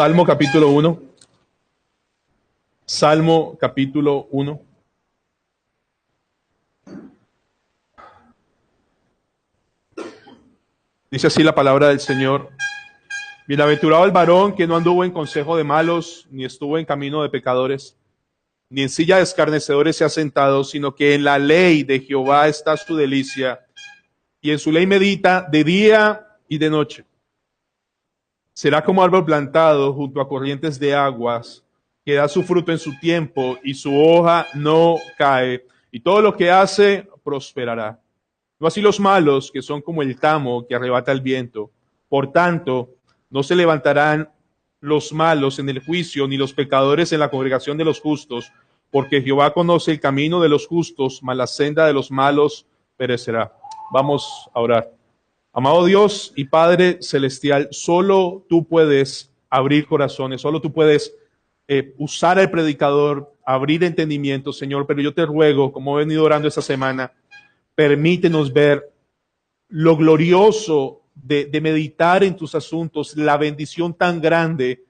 Salmo capítulo 1. Salmo capítulo 1. Dice así la palabra del Señor. Bienaventurado el varón que no anduvo en consejo de malos, ni estuvo en camino de pecadores, ni en silla de escarnecedores se ha sentado, sino que en la ley de Jehová está su delicia, y en su ley medita de día y de noche. Será como árbol plantado junto a corrientes de aguas, que da su fruto en su tiempo, y su hoja no cae, y todo lo que hace prosperará. No así los malos, que son como el tamo que arrebata el viento. Por tanto, no se levantarán los malos en el juicio, ni los pecadores en la congregación de los justos, porque Jehová conoce el camino de los justos, mas la senda de los malos perecerá. Vamos a orar. Amado Dios y Padre celestial, solo tú puedes abrir corazones, solo tú puedes usar al predicador, abrir entendimiento, Señor, pero yo te ruego, como he venido orando esta semana, permítenos ver lo glorioso de meditar en tus asuntos, la bendición tan grande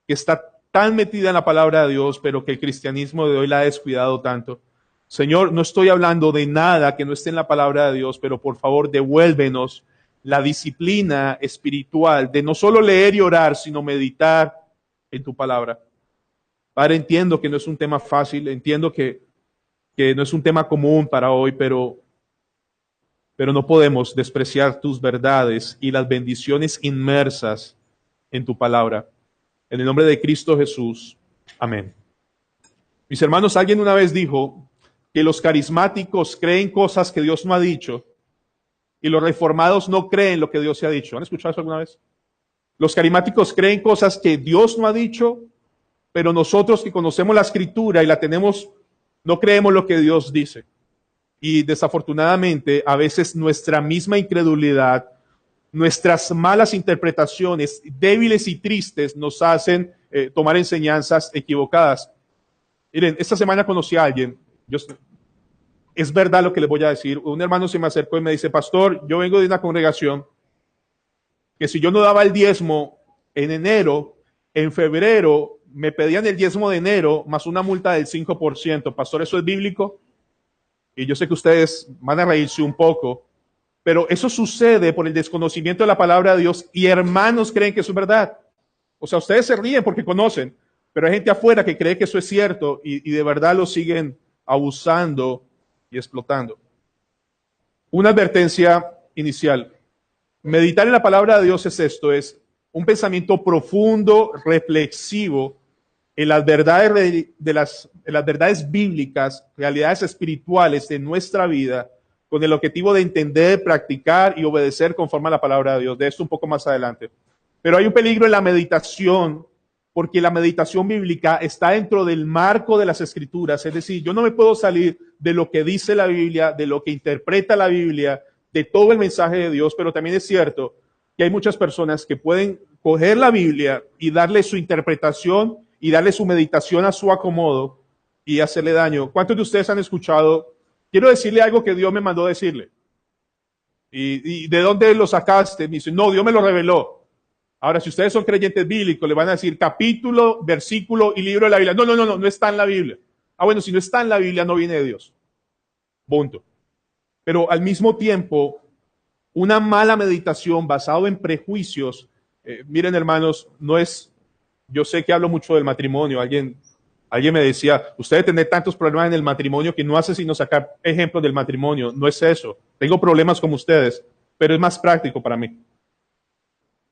que está tan metida en la palabra de Dios, pero que el cristianismo de hoy la ha descuidado tanto. Señor, no estoy hablando de nada que no esté en la palabra de Dios, pero por favor devuélvenos la disciplina espiritual de no solo leer y orar, sino meditar en tu palabra. Padre, entiendo que no es un tema fácil, entiendo que no es un tema común para hoy, pero no podemos despreciar tus verdades y las bendiciones inmersas en tu palabra. En el nombre de Cristo Jesús. Amén. Mis hermanos, alguien una vez dijo que los carismáticos creen cosas que Dios no ha dicho y los reformados no creen lo que Dios se ha dicho. ¿Han escuchado eso alguna vez? Los carismáticos creen cosas que Dios no ha dicho, pero nosotros que conocemos la Escritura y la tenemos, no creemos lo que Dios dice. Y desafortunadamente, a veces nuestra misma incredulidad, nuestras malas interpretaciones, débiles y tristes, nos hacen tomar enseñanzas equivocadas. Miren, esta semana conocí a alguien, es verdad lo que les voy a decir. Un hermano se me acercó y me dice: pastor, yo vengo de una congregación que si yo no daba el diezmo en enero, en febrero me pedían el diezmo de enero más una multa del 5%. Pastor, ¿eso es bíblico? Y yo sé que ustedes van a reírse un poco, pero eso sucede por el desconocimiento de la palabra de Dios y hermanos creen que eso es verdad. O sea, ustedes se ríen porque conocen, pero hay gente afuera que cree que eso es cierto y de verdad lo siguen abusando y explotando. Una advertencia inicial. Meditar en la palabra de Dios es esto, es un pensamiento profundo, reflexivo en las verdades en las verdades bíblicas, realidades espirituales de nuestra vida, con el objetivo de entender, practicar y obedecer conforme a la palabra de Dios. De esto un poco más adelante. Pero hay un peligro en la meditación, porque la meditación bíblica está dentro del marco de las Escrituras. Es decir, yo no me puedo salir de lo que dice la Biblia, de lo que interpreta la Biblia, de todo el mensaje de Dios, pero también es cierto que hay muchas personas que pueden coger la Biblia y darle su interpretación y darle su meditación a su acomodo y hacerle daño. ¿Cuántos de ustedes han escuchado? Quiero decirle algo que Dios me mandó decirle. ¿Y de dónde lo sacaste? Me dice, no, Dios me lo reveló. Ahora, si ustedes son creyentes bíblicos, le van a decir capítulo, versículo y libro de la Biblia. No está en la Biblia. Ah, bueno, si no está en la Biblia, no viene de Dios. Punto. Pero al mismo tiempo, una mala meditación basada en prejuicios, miren hermanos, no es, yo sé que hablo mucho del matrimonio, alguien me decía, ustedes tienen tantos problemas en el matrimonio que no hace sino sacar ejemplos del matrimonio. No es eso, tengo problemas como ustedes, pero es más práctico para mí.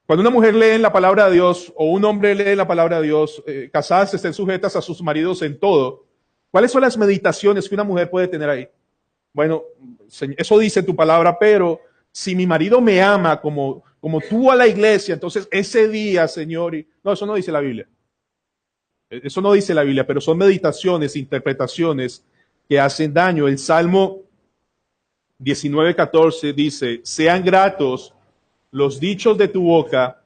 Cuando una mujer lee la palabra de Dios o un hombre lee la palabra de Dios, casadas estén sujetas a sus maridos en todo, ¿cuáles son las meditaciones que una mujer puede tener ahí? Bueno, eso dice tu palabra, pero si mi marido me ama como tú a la iglesia, entonces ese día, Señor, no, eso no dice la Biblia. Eso no dice la Biblia, pero son meditaciones, interpretaciones que hacen daño. El Salmo 19:14 dice, sean gratos los dichos de tu boca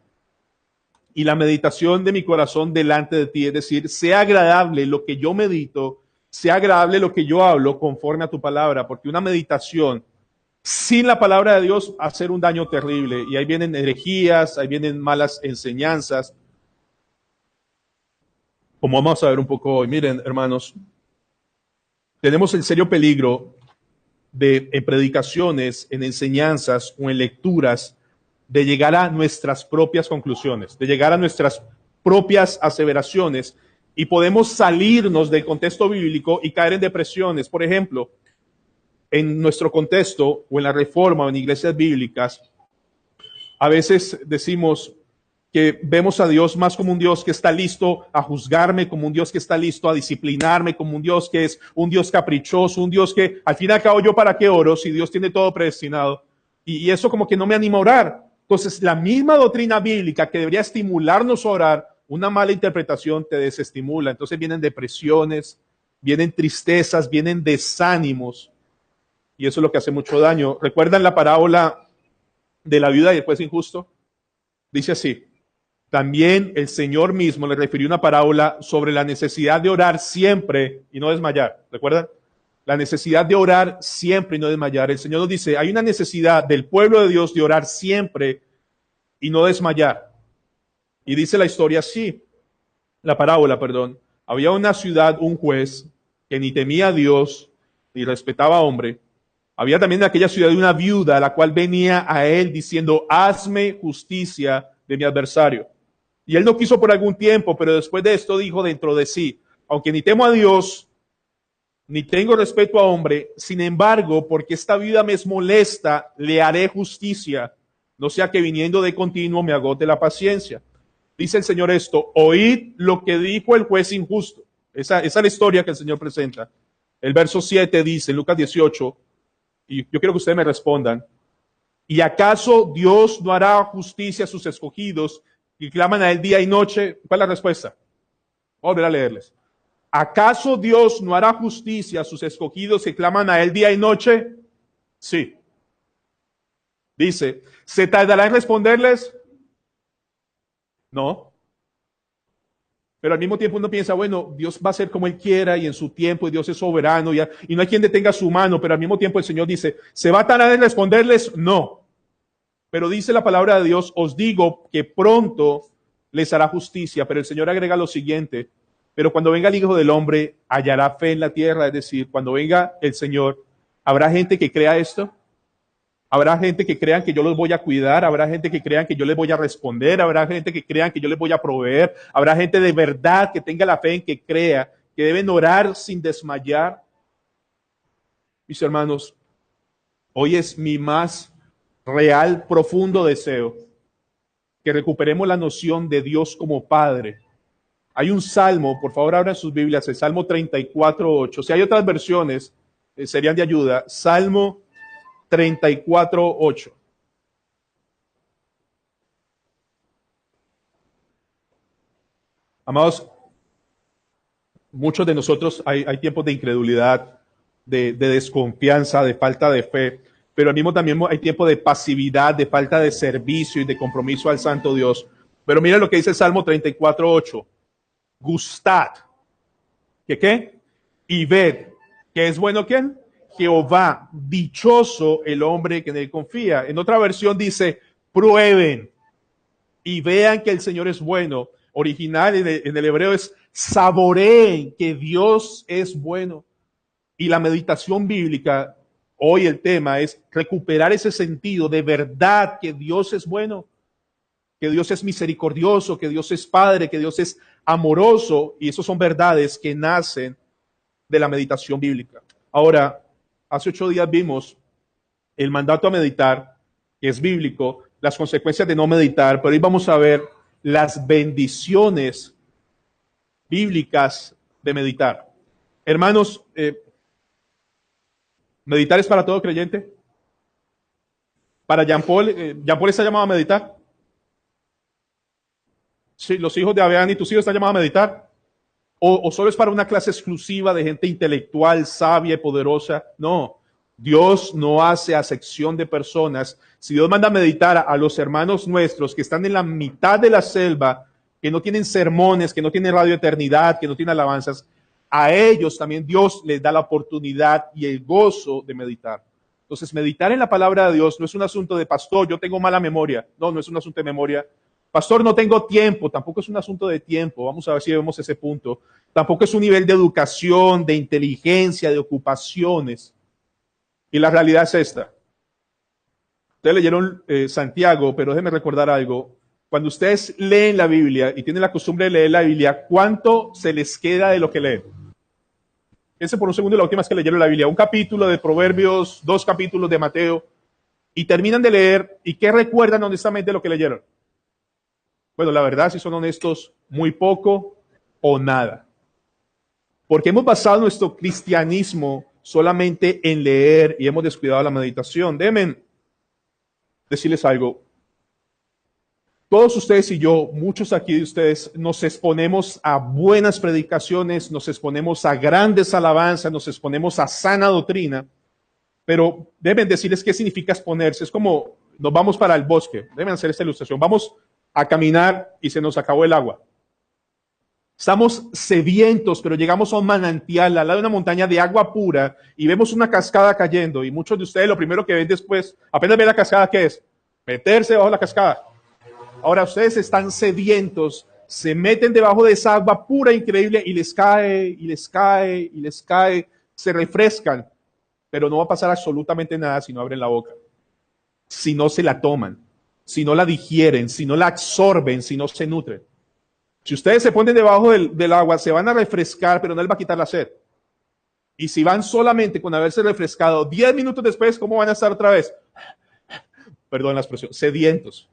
y la meditación de mi corazón delante de ti. Es decir, sea agradable lo que yo medito, sea agradable lo que yo hablo conforme a tu palabra, porque una meditación sin la palabra de Dios va a hacer un daño terrible. Y ahí vienen herejías, ahí vienen malas enseñanzas. Como vamos a ver un poco hoy, miren, hermanos, tenemos el serio peligro de en predicaciones, en enseñanzas o en lecturas, de llegar a nuestras propias conclusiones, de llegar a nuestras propias aseveraciones y podemos salirnos del contexto bíblico y caer en depresiones. Por ejemplo, en nuestro contexto o en la reforma o en iglesias bíblicas, a veces decimos que vemos a Dios más como un Dios que está listo a juzgarme, como un Dios que está listo a disciplinarme, como un Dios que es un Dios caprichoso, un Dios que al fin y al cabo yo para qué oro si Dios tiene todo predestinado. Y eso como que no me anima a orar. Entonces la misma doctrina bíblica que debería estimularnos a orar, una mala interpretación te desestimula. Entonces vienen depresiones, vienen tristezas, vienen desánimos. Y eso es lo que hace mucho daño. ¿Recuerdan la parábola de la viuda y el juez injusto? Dice así: también el Señor mismo le refirió una parábola sobre la necesidad de orar siempre y no desmayar. ¿Recuerdan? La necesidad de orar siempre y no desmayar. El Señor nos dice, hay una necesidad del pueblo de Dios de orar siempre y no desmayar. Y dice la historia así, la parábola, perdón. Había una ciudad, un juez, que ni temía a Dios ni respetaba a hombre. Había también en aquella ciudad una viuda, la cual venía a él diciendo, hazme justicia de mi adversario. Y él no quiso por algún tiempo, pero después de esto dijo dentro de sí, aunque ni temo a Dios, ni tengo respeto a hombre, sin embargo, porque esta vida me es molesta, le haré justicia, no sea que viniendo de continuo me agote la paciencia. Dice el Señor esto, oíd lo que dijo el juez injusto. Esa es la historia que el Señor presenta. El verso 7 dice, Lucas 18, y yo quiero que ustedes me respondan, ¿y acaso Dios no hará justicia a sus escogidos y claman a él día y noche? ¿Cuál es la respuesta? Voy a volver a leerles. ¿Acaso Dios no hará justicia a sus escogidos que claman a él día y noche? Sí. Dice, ¿se tardará en responderles? No. Pero al mismo tiempo uno piensa, bueno, Dios va a ser como Él quiera y en su tiempo, y Dios es soberano y no hay quien detenga su mano, pero al mismo tiempo el Señor dice, ¿se va a tardar en responderles? No. Pero dice la palabra de Dios, os digo que pronto les hará justicia, pero el Señor agrega lo siguiente, pero cuando venga el Hijo del Hombre, hallará fe en la tierra, es decir, cuando venga el Señor, ¿habrá gente que crea esto? Habrá gente que crean que yo los voy a cuidar, habrá gente que crean que yo les voy a responder, habrá gente que crean que yo les voy a proveer, habrá gente de verdad que tenga la fe en que crea, que deben orar sin desmayar. Mis hermanos, hoy es mi más real, profundo deseo que recuperemos la noción de Dios como Padre. Hay un salmo, por favor abran sus Biblias, el Salmo 34:8. Si hay otras versiones, serían de ayuda. Salmo 34:8. Amados, muchos de nosotros hay tiempos de incredulidad, de desconfianza, de falta de fe, pero al mismo también hay tiempo de pasividad, de falta de servicio y de compromiso al Santo Dios. Pero miren lo que dice el Salmo 34:8. Gustad. ¿Qué qué? Y ved que es bueno ¿quién? Jehová, dichoso el hombre que en él confía. En otra versión dice, prueben y vean que el Señor es bueno. Original en el hebreo es saboreen que Dios es bueno. Y la meditación bíblica, hoy el tema es recuperar ese sentido de verdad que Dios es bueno, que Dios es misericordioso, que Dios es Padre, que Dios es amoroso. Y eso son verdades que nacen de la meditación bíblica. Ahora, hace 8 días vimos el mandato a meditar, que es bíblico, las consecuencias de no meditar, pero hoy vamos a ver las bendiciones bíblicas de meditar. Hermanos, ¿meditar es para todo creyente? ¿Para Jean Paul está llamado a meditar? Sí, los hijos de Abraham y tus hijos están llamados a meditar. ¿O solo es para una clase exclusiva de gente intelectual, sabia y poderosa? No, Dios no hace acepción de personas. Si Dios manda a meditar a los hermanos nuestros que están en la mitad de la selva, que no tienen sermones, que no tienen radio eternidad, que no tienen alabanzas, a ellos también Dios les da la oportunidad y el gozo de meditar. Entonces, meditar en la palabra de Dios no es un asunto de pastor, yo tengo mala memoria. No, no es un asunto de memoria. Pastor, no tengo tiempo. Tampoco es un asunto de tiempo. Vamos a ver si vemos ese punto. Tampoco es un nivel de educación, de inteligencia, de ocupaciones. Y la realidad es esta. Ustedes leyeron Santiago, pero déjenme recordar algo. Cuando ustedes leen la Biblia y tienen la costumbre de leer la Biblia, ¿cuánto se les queda de lo que leen? Piensen por un segundo la última vez que leyeron la Biblia. Un capítulo de Proverbios, 2 capítulos de Mateo, y terminan de leer, ¿y qué recuerdan honestamente de lo que leyeron? Bueno, la verdad, si son honestos, muy poco o nada. Porque hemos basado nuestro cristianismo solamente en leer y hemos descuidado la meditación. Déjenme decirles algo. Todos ustedes y yo, muchos aquí de ustedes, nos exponemos a buenas predicaciones, nos exponemos a grandes alabanzas, nos exponemos a sana doctrina, pero deben decirles qué significa exponerse. Es como nos vamos para el bosque, deben hacer esta ilustración. Vamos a caminar y se nos acabó el agua. Estamos sedientos, pero llegamos a un manantial al lado de una montaña de agua pura y vemos una cascada cayendo. Y muchos de ustedes lo primero que ven después, apenas ven la cascada, ¿qué es? Meterse bajo la cascada. Ahora ustedes están sedientos, se meten debajo de esa agua pura increíble y les cae, y les cae, y les cae, se refrescan, pero no va a pasar absolutamente nada si no abren la boca, si no se la toman, si no la digieren, si no la absorben, si no se nutren. Si ustedes se ponen debajo del agua, se van a refrescar, pero no les va a quitar la sed. Y si van solamente con haberse refrescado 10 minutos después, ¿cómo van a estar otra vez? Perdón la expresión, sedientos.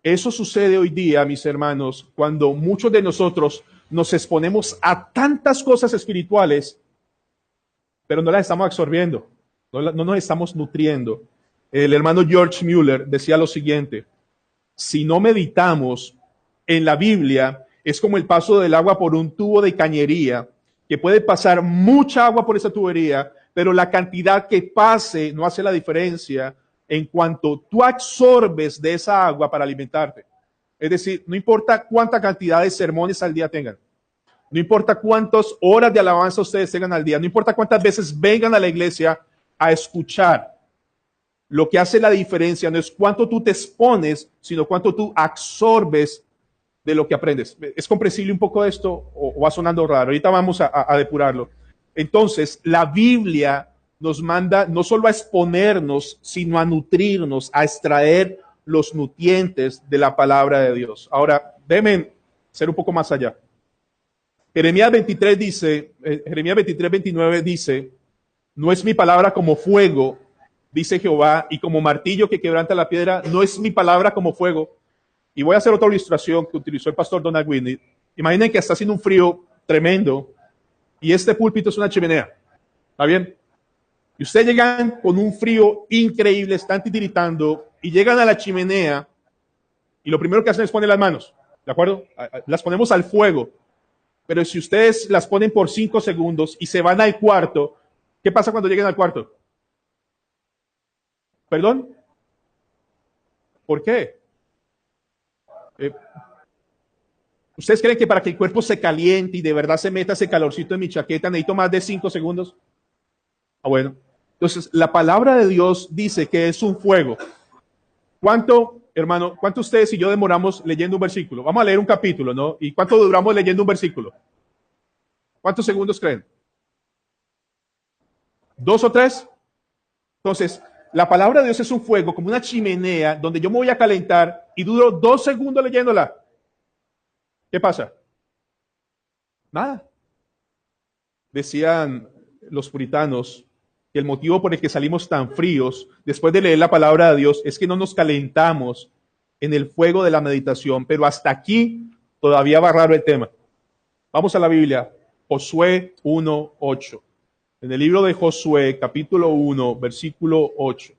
Eso sucede hoy día, mis hermanos, cuando muchos de nosotros nos exponemos a tantas cosas espirituales, pero no las estamos absorbiendo, no nos estamos nutriendo. El hermano George Mueller decía lo siguiente: si no meditamos en la Biblia, es como el paso del agua por un tubo de cañería, que puede pasar mucha agua por esa tubería, pero la cantidad que pase no hace la diferencia en cuanto tú absorbes de esa agua para alimentarte. Es decir, no importa cuánta cantidad de sermones al día tengan, no importa cuántas horas de alabanza ustedes tengan al día, no importa cuántas veces vengan a la iglesia a escuchar, lo que hace la diferencia no es cuánto tú te expones, sino cuánto tú absorbes de lo que aprendes. ¿Es comprensible un poco esto o va sonando raro? Ahorita vamos a depurarlo. Entonces, la Biblia nos manda no solo a exponernos, sino a nutrirnos, a extraer los nutrientes de la palabra de Dios. Ahora, déjenme ser un poco más allá. Jeremías 23 dice, Jeremías 23, 29 dice: no es mi palabra como fuego, dice Jehová, y como martillo que quebranta la piedra, no es mi palabra como fuego. Y voy a hacer otra ilustración que utilizó el pastor Donald Whitney. Imaginen que está haciendo un frío tremendo y este púlpito es una chimenea. ¿Está bien? Y ustedes llegan con un frío increíble, están titiritando y llegan a la chimenea y lo primero que hacen es poner las manos, ¿de acuerdo? Las ponemos al fuego. Pero si ustedes las ponen por 5 segundos y se van al cuarto, ¿qué pasa cuando lleguen al cuarto? ¿Perdón? ¿Por qué? ¿Ustedes creen que para que el cuerpo se caliente y de verdad se meta ese calorcito en mi chaqueta necesito más de 5 segundos? Ah, bueno. Entonces, la palabra de Dios dice que es un fuego. ¿Cuánto, hermano, cuánto ustedes y yo demoramos leyendo un versículo? Vamos a leer un capítulo, ¿no? ¿Y cuánto duramos leyendo un versículo? ¿Cuántos segundos creen? ¿2 o 3? Entonces, la palabra de Dios es un fuego, como una chimenea, donde yo me voy a calentar y duro 2 segundos leyéndola. ¿Qué pasa? Nada. Decían los puritanos que el motivo por el que salimos tan fríos después de leer la palabra de Dios es que no nos calentamos en el fuego de la meditación, pero hasta aquí todavía va raro el tema. Vamos a la Biblia, Josué 1:8. En el libro de Josué, capítulo 1, versículo 8.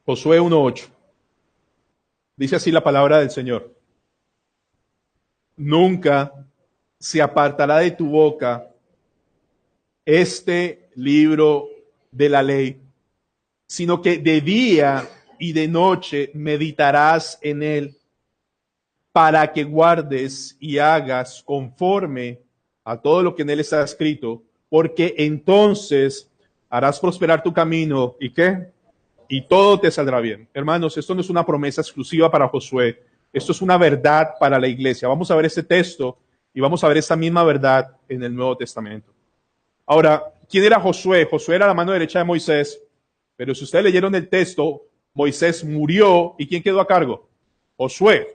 Josué 1:8. Dice así la palabra del Señor: nunca se apartará de tu boca este libro de la ley, sino que de día y de noche meditarás en él, para que guardes y hagas conforme a todo lo que en él está escrito, porque entonces harás prosperar tu camino, ¿y qué? Y todo te saldrá bien. Hermanos, esto no es una promesa exclusiva para Josué, esto es una verdad para la iglesia. Vamos a ver este texto y vamos a ver esta misma verdad en el Nuevo Testamento. Ahora, ¿quién era Josué? Josué era la mano derecha de Moisés, pero si ustedes leyeron el texto, Moisés murió, ¿y quién quedó a cargo? Josué.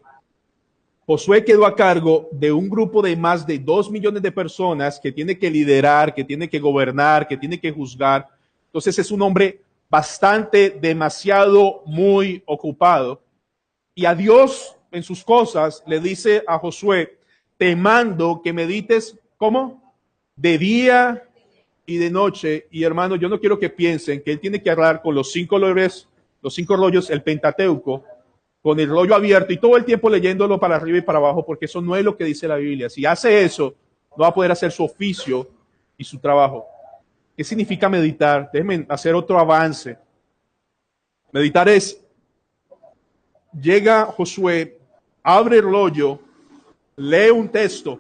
Josué quedó a cargo de un grupo de más de 2 millones de personas que tiene que liderar, que tiene que gobernar, que tiene que juzgar. Entonces es un hombre bastante, demasiado, muy ocupado. Y a Dios en sus cosas le dice a Josué, te mando que medites, ¿cómo? De día y de noche. Y hermano, yo no quiero que piensen que él tiene que hablar con los 5 rollos, el Pentateuco, con el rollo abierto y todo el tiempo leyéndolo para arriba y para abajo, porque eso no es lo que dice la Biblia. Si hace eso, no va a poder hacer su oficio y su trabajo. ¿Qué significa meditar? Déjenme hacer otro avance. Meditar es, llega Josué, abre el rollo, lee un texto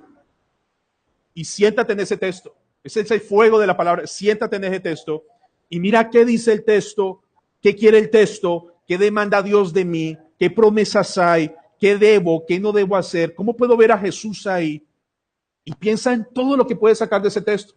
y siéntate en ese texto. Ese es el fuego de la palabra. Siéntate en ese texto y mira qué dice el texto, qué quiere el texto, qué demanda Dios de mí, qué promesas hay, qué debo, qué no debo hacer, cómo puedo ver a Jesús ahí. Y piensa en todo lo que puedes sacar de ese texto.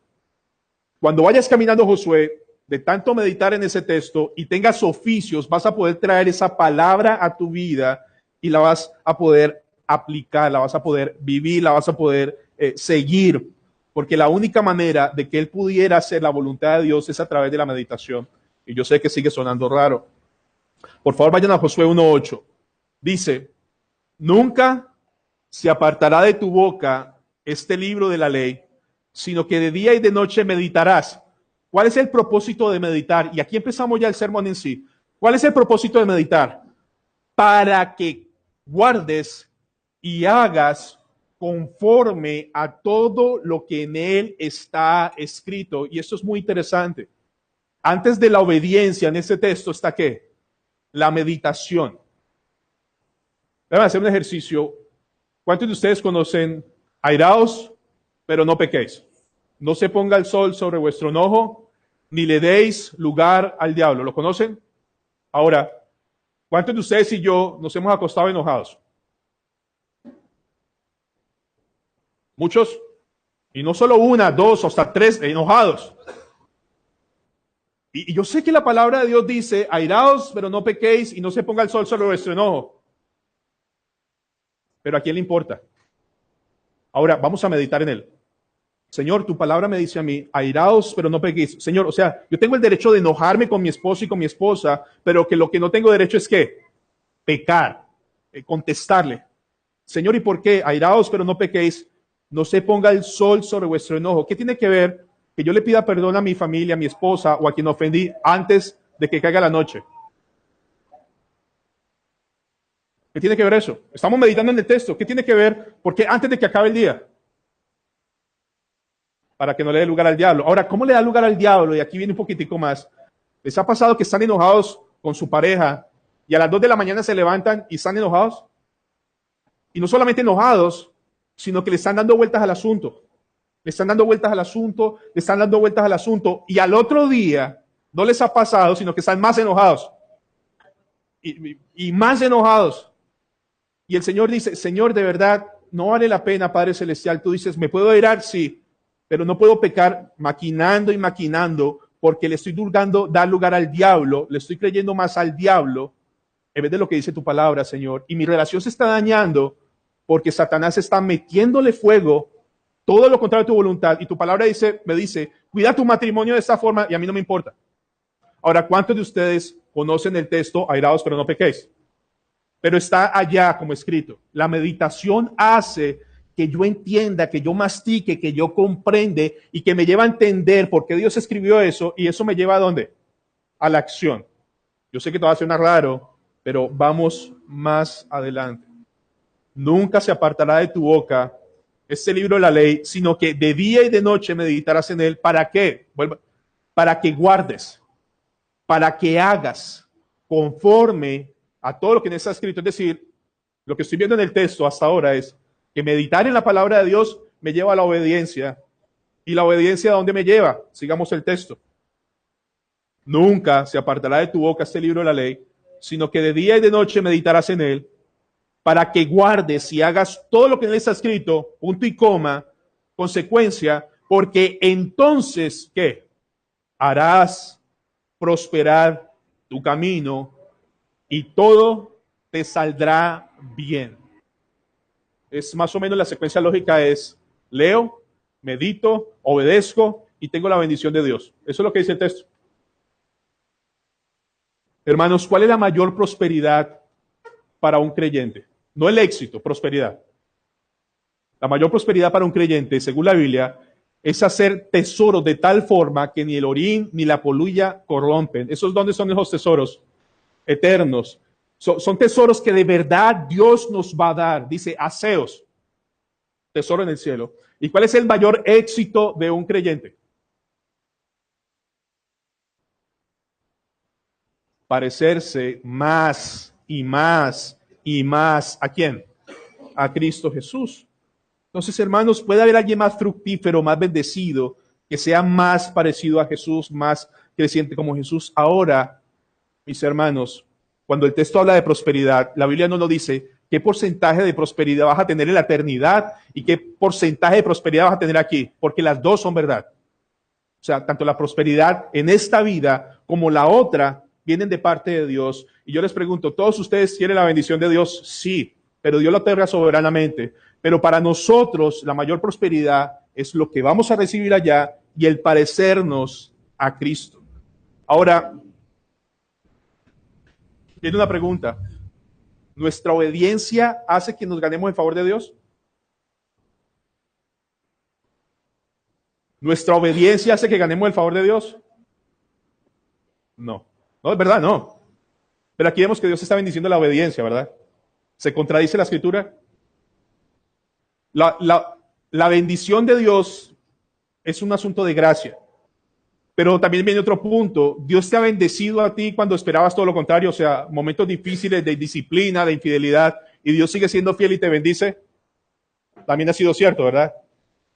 Cuando vayas caminando, Josué, de tanto meditar en ese texto y tengas oficios, vas a poder traer esa palabra a tu vida y la vas a poder aplicar, la vas a poder vivir, la vas a poder seguir, porque la única manera de que él pudiera hacer la voluntad de Dios es a través de la meditación. Y yo sé que sigue sonando raro. Por favor, vayan a Josué 1:8. Dice, nunca se apartará de tu boca este libro de la ley, sino que de día y de noche meditarás. ¿Cuál es el propósito de meditar? Y aquí empezamos ya el sermón en sí. ¿Cuál es el propósito de meditar? Para que guardes y hagas conforme a todo lo que en él está escrito. Y esto es muy interesante. Antes de la obediencia en este texto está ¿qué? La meditación. Vamos a hacer un ejercicio. ¿Cuántos de ustedes conocen airaos, pero no pequéis? No se ponga el sol sobre vuestro enojo, ni le deis lugar al diablo. ¿Lo conocen? Ahora, ¿cuántos de ustedes y yo nos hemos acostado enojados? Muchos. Y no solo una, dos, hasta tres enojados. Y yo sé que la palabra de Dios dice, airaos, pero no pequéis, y no se ponga el sol sobre vuestro enojo. Pero ¿a quién le importa? Ahora, vamos a meditar en él. Señor, tu palabra me dice a mí, airaos, pero no pequéis. Señor, o sea, yo tengo el derecho de enojarme con mi esposo y con mi esposa, pero que lo que no tengo derecho es ¿qué? Pecar, contestarle. Señor, ¿y por qué? Airaos, pero no pequéis, no se ponga el sol sobre vuestro enojo. ¿Qué tiene que ver que yo le pida perdón a mi familia, a mi esposa o a quien ofendí antes de que caiga la noche? ¿Qué tiene que ver eso? Estamos meditando en el texto. ¿Qué tiene que ver? Porque antes de que acabe el día, para que no le dé lugar al diablo. Ahora, ¿cómo le da lugar al diablo? Y aquí viene un poquitico más. ¿Les ha pasado que están enojados con su pareja y a las 2 de la mañana se levantan y están enojados? Y no solamente enojados, sino que le están dando vueltas al asunto. Le están dando vueltas al asunto, le están dando vueltas al asunto. Y al otro día no les ha pasado, sino que están más enojados. Y más enojados. Y el Señor dice, Señor, de verdad, no vale la pena, Padre Celestial. Tú dices, ¿me puedo irar? Sí, pero no puedo pecar maquinando y maquinando porque le estoy dando dar lugar al diablo, le estoy creyendo más al diablo en vez de lo que dice tu palabra, Señor. Y mi relación se está dañando porque Satanás está metiéndole fuego, todo lo contrario de tu voluntad. Y tu palabra me dice, cuida tu matrimonio de esta forma y a mí no me importa. Ahora, ¿cuántos de ustedes conocen el texto, airaos pero no pequéis? Pero está allá como escrito. La meditación hace que yo entienda, que yo mastique, que yo comprende y que me lleva a entender por qué Dios escribió eso y eso me lleva ¿a dónde? A la acción. Yo sé que te va a sonar raro, pero vamos más adelante. Nunca se apartará de tu boca este libro de la ley, sino que de día y de noche meditarás en él. ¿Para qué? Para que guardes, para que hagas conforme a todo lo que está escrito. Es decir, lo que estoy viendo en el texto hasta ahora es que meditar en la palabra de Dios me lleva a la obediencia. ¿Y la obediencia a dónde me lleva? Sigamos el texto. Nunca se apartará de tu boca este libro de la ley, sino que de día y de noche meditarás en él, para que guardes y hagas todo lo que en él está escrito, punto y coma, consecuencia, porque entonces, ¿qué? Harás prosperar tu camino y todo te saldrá bien. Es más o menos la secuencia lógica es, leo, medito, obedezco y tengo la bendición de Dios. Eso es lo que dice el texto. Hermanos, ¿cuál es la mayor prosperidad para un creyente? No el éxito, prosperidad. La mayor prosperidad para un creyente, según la Biblia, es hacer tesoros de tal forma que ni el orín ni la polilla corrompen. ¿Esos dónde son esos tesoros? Eternos. Son tesoros que de verdad Dios nos va a dar. Dice, aseos, tesoro en el cielo. ¿Y cuál es el mayor éxito de un creyente? Parecerse más y más y más. ¿A quién? A Cristo Jesús. Entonces, hermanos, puede haber alguien más fructífero, más bendecido, que sea más parecido a Jesús, más creciente como Jesús. Ahora, mis hermanos, cuando el texto habla de prosperidad, la Biblia no nos dice qué porcentaje de prosperidad vas a tener en la eternidad y qué porcentaje de prosperidad vas a tener aquí, porque las dos son verdad. O sea, tanto la prosperidad en esta vida como la otra vienen de parte de Dios. Y yo les pregunto, ¿todos ustedes quieren la bendición de Dios? Sí, pero Dios lo otorga soberanamente. Pero para nosotros la mayor prosperidad es lo que vamos a recibir allá y el parecernos a Cristo. Ahora, viene una pregunta. ¿Nuestra obediencia hace que nos ganemos el favor de Dios? ¿Nuestra obediencia hace que ganemos el favor de Dios? No. No, es verdad, no. Pero aquí vemos que Dios está bendiciendo la obediencia, ¿verdad? ¿Se contradice la escritura? La bendición de Dios es un asunto de gracia. Pero también viene otro punto. Dios te ha bendecido a ti cuando esperabas todo lo contrario, o sea, momentos difíciles de disciplina, de infidelidad, y Dios sigue siendo fiel y te bendice. También ha sido cierto, ¿verdad?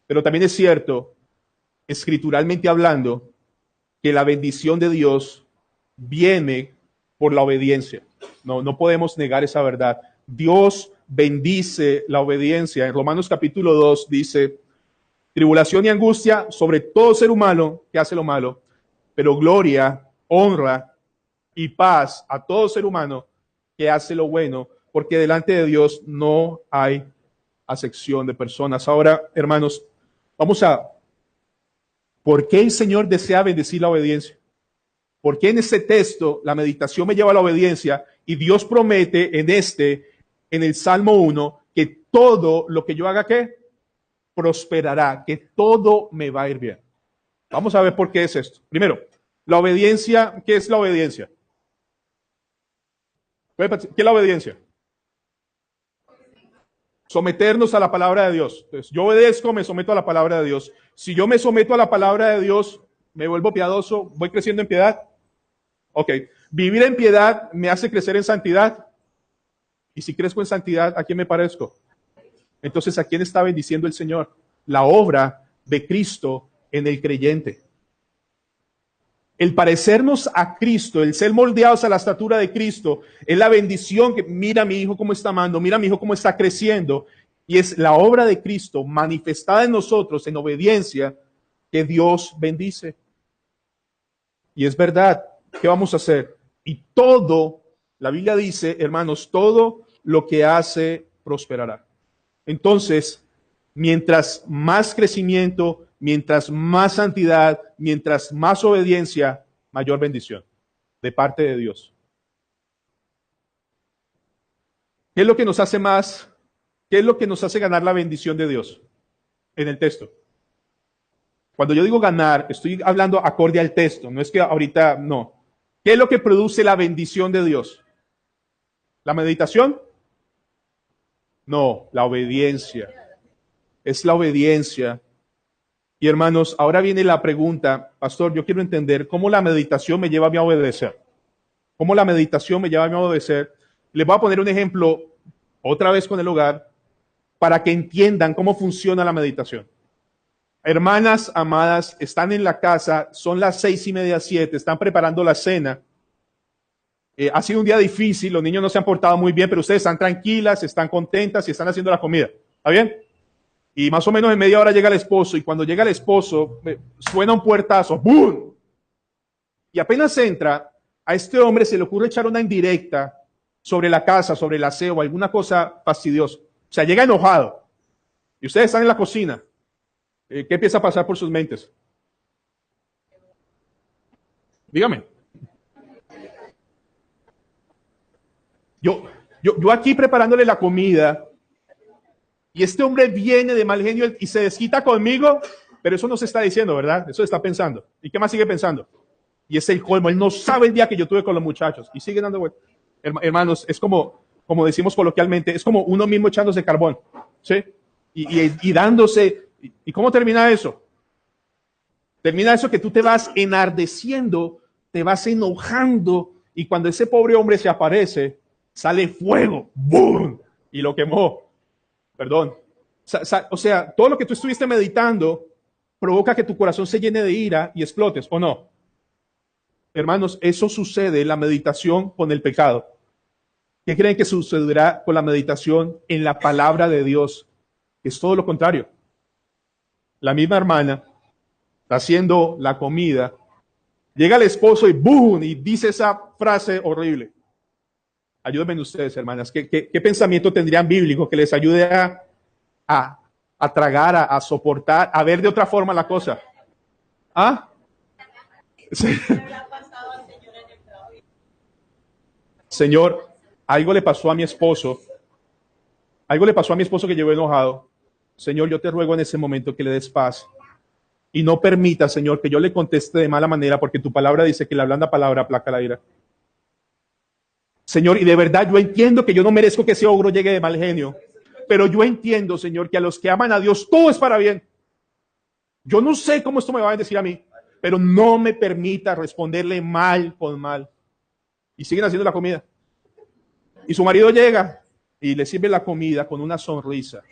Pero también es cierto, escrituralmente hablando, que la bendición de Dios viene por la obediencia. No podemos negar esa verdad. Dios bendice la obediencia. En Romanos capítulo 2 dice, tribulación y angustia sobre todo ser humano que hace lo malo, pero gloria, honra y paz a todo ser humano que hace lo bueno, porque delante de Dios no hay acepción de personas. Ahora, hermanos, vamos a... ¿Por qué el Señor desea bendecir la obediencia? ¿Por qué en este texto la meditación me lleva a la obediencia y Dios promete en el Salmo 1, que todo lo que yo haga, ¿qué? Prosperará, que todo me va a ir bien. Vamos a ver por qué es esto. Primero, la obediencia, ¿qué es la obediencia? ¿Qué es la obediencia? Someternos a la palabra de Dios. Entonces, yo obedezco, me someto a la palabra de Dios. Si yo me someto a la palabra de Dios, me vuelvo piadoso, voy creciendo en piedad. Ok, vivir en piedad me hace crecer en santidad. Y si crezco en santidad, ¿a quién me parezco? Entonces, ¿a quién está bendiciendo el Señor? La obra de Cristo en el creyente. El parecernos a Cristo, el ser moldeados a la estatura de Cristo, es la bendición que mira a mi hijo cómo está amando, mira a mi hijo cómo está creciendo. Y es la obra de Cristo manifestada en nosotros en obediencia que Dios bendice. Y es verdad, ¿qué vamos a hacer? Y todo, la Biblia dice, hermanos, todo lo que hace prosperará. Entonces, mientras más crecimiento, mientras más santidad, mientras más obediencia, mayor bendición de parte de Dios. ¿Qué es lo que nos hace más? ¿Qué es lo que nos hace ganar la bendición de Dios en el texto? Cuando yo digo ganar, estoy hablando acorde al texto, no es que ahorita no. ¿Qué es lo que produce la bendición de Dios? ¿La meditación? No, la obediencia. Es la obediencia. Y hermanos, ahora viene la pregunta, pastor, yo quiero entender cómo la meditación me lleva a mí a obedecer. ¿Cómo la meditación me lleva a mí a obedecer? Les voy a poner un ejemplo otra vez con el hogar para que entiendan cómo funciona la meditación. Hermanas amadas, están en la casa, son las 6:30, 7, están preparando la cena. Ha sido un día difícil, los niños no se han portado muy bien, pero ustedes están tranquilas, están contentas y están haciendo la comida. ¿Está bien? Y más o menos en media hora llega el esposo, y cuando llega el esposo, suena un puertazo, ¡boom! Y apenas entra, a este hombre se le ocurre echar una indirecta sobre la casa, sobre el aseo, alguna cosa fastidiosa. O sea, llega enojado. Y ustedes están en la cocina. ¿Qué empieza a pasar por sus mentes? Dígame. Yo aquí preparándole la comida, y este hombre viene de mal genio y se desquita conmigo, pero eso no se está diciendo, ¿verdad? Eso está pensando. ¿Y qué más sigue pensando? Y es el colmo. Él no sabe el día que yo tuve con los muchachos. Y sigue dando vueltas. Hermanos, es como decimos coloquialmente, es como uno mismo echándose carbón. ¿Sí? Y dándose. ¿Y cómo termina eso? Termina eso que tú te vas enardeciendo, te vas enojando, y cuando ese pobre hombre se aparece, sale fuego. ¡Bum! Y lo quemó. Perdón. O sea, todo lo que tú estuviste meditando provoca que tu corazón se llene de ira y explotes, ¿o no? Hermanos, eso sucede en la meditación con el pecado. ¿Qué creen que sucederá con la meditación en la palabra de Dios? Es todo lo contrario. La misma hermana está haciendo la comida, llega el esposo y ¡boom! Y dice esa frase horrible. Ayúdenme ustedes, hermanas. ¿Qué pensamiento tendrían bíblico que les ayude a tragar, a soportar, a ver de otra forma la cosa? ¿Ah? Sí. Señor, algo le pasó a mi esposo. Algo le pasó a mi esposo que llegó enojado. Señor, yo te ruego en ese momento que le des paz. Y no permita, Señor, que yo le conteste de mala manera, porque tu palabra dice que la blanda palabra aplaca la ira. Señor, y de verdad yo entiendo que yo no merezco que ese ogro llegue de mal genio. Pero yo entiendo, Señor, que a los que aman a Dios todo es para bien. Yo no sé cómo esto me va a bendecir a mí, pero no me permita responderle mal con mal. Y siguen haciendo la comida. Y su marido llega y le sirve la comida con una sonrisa.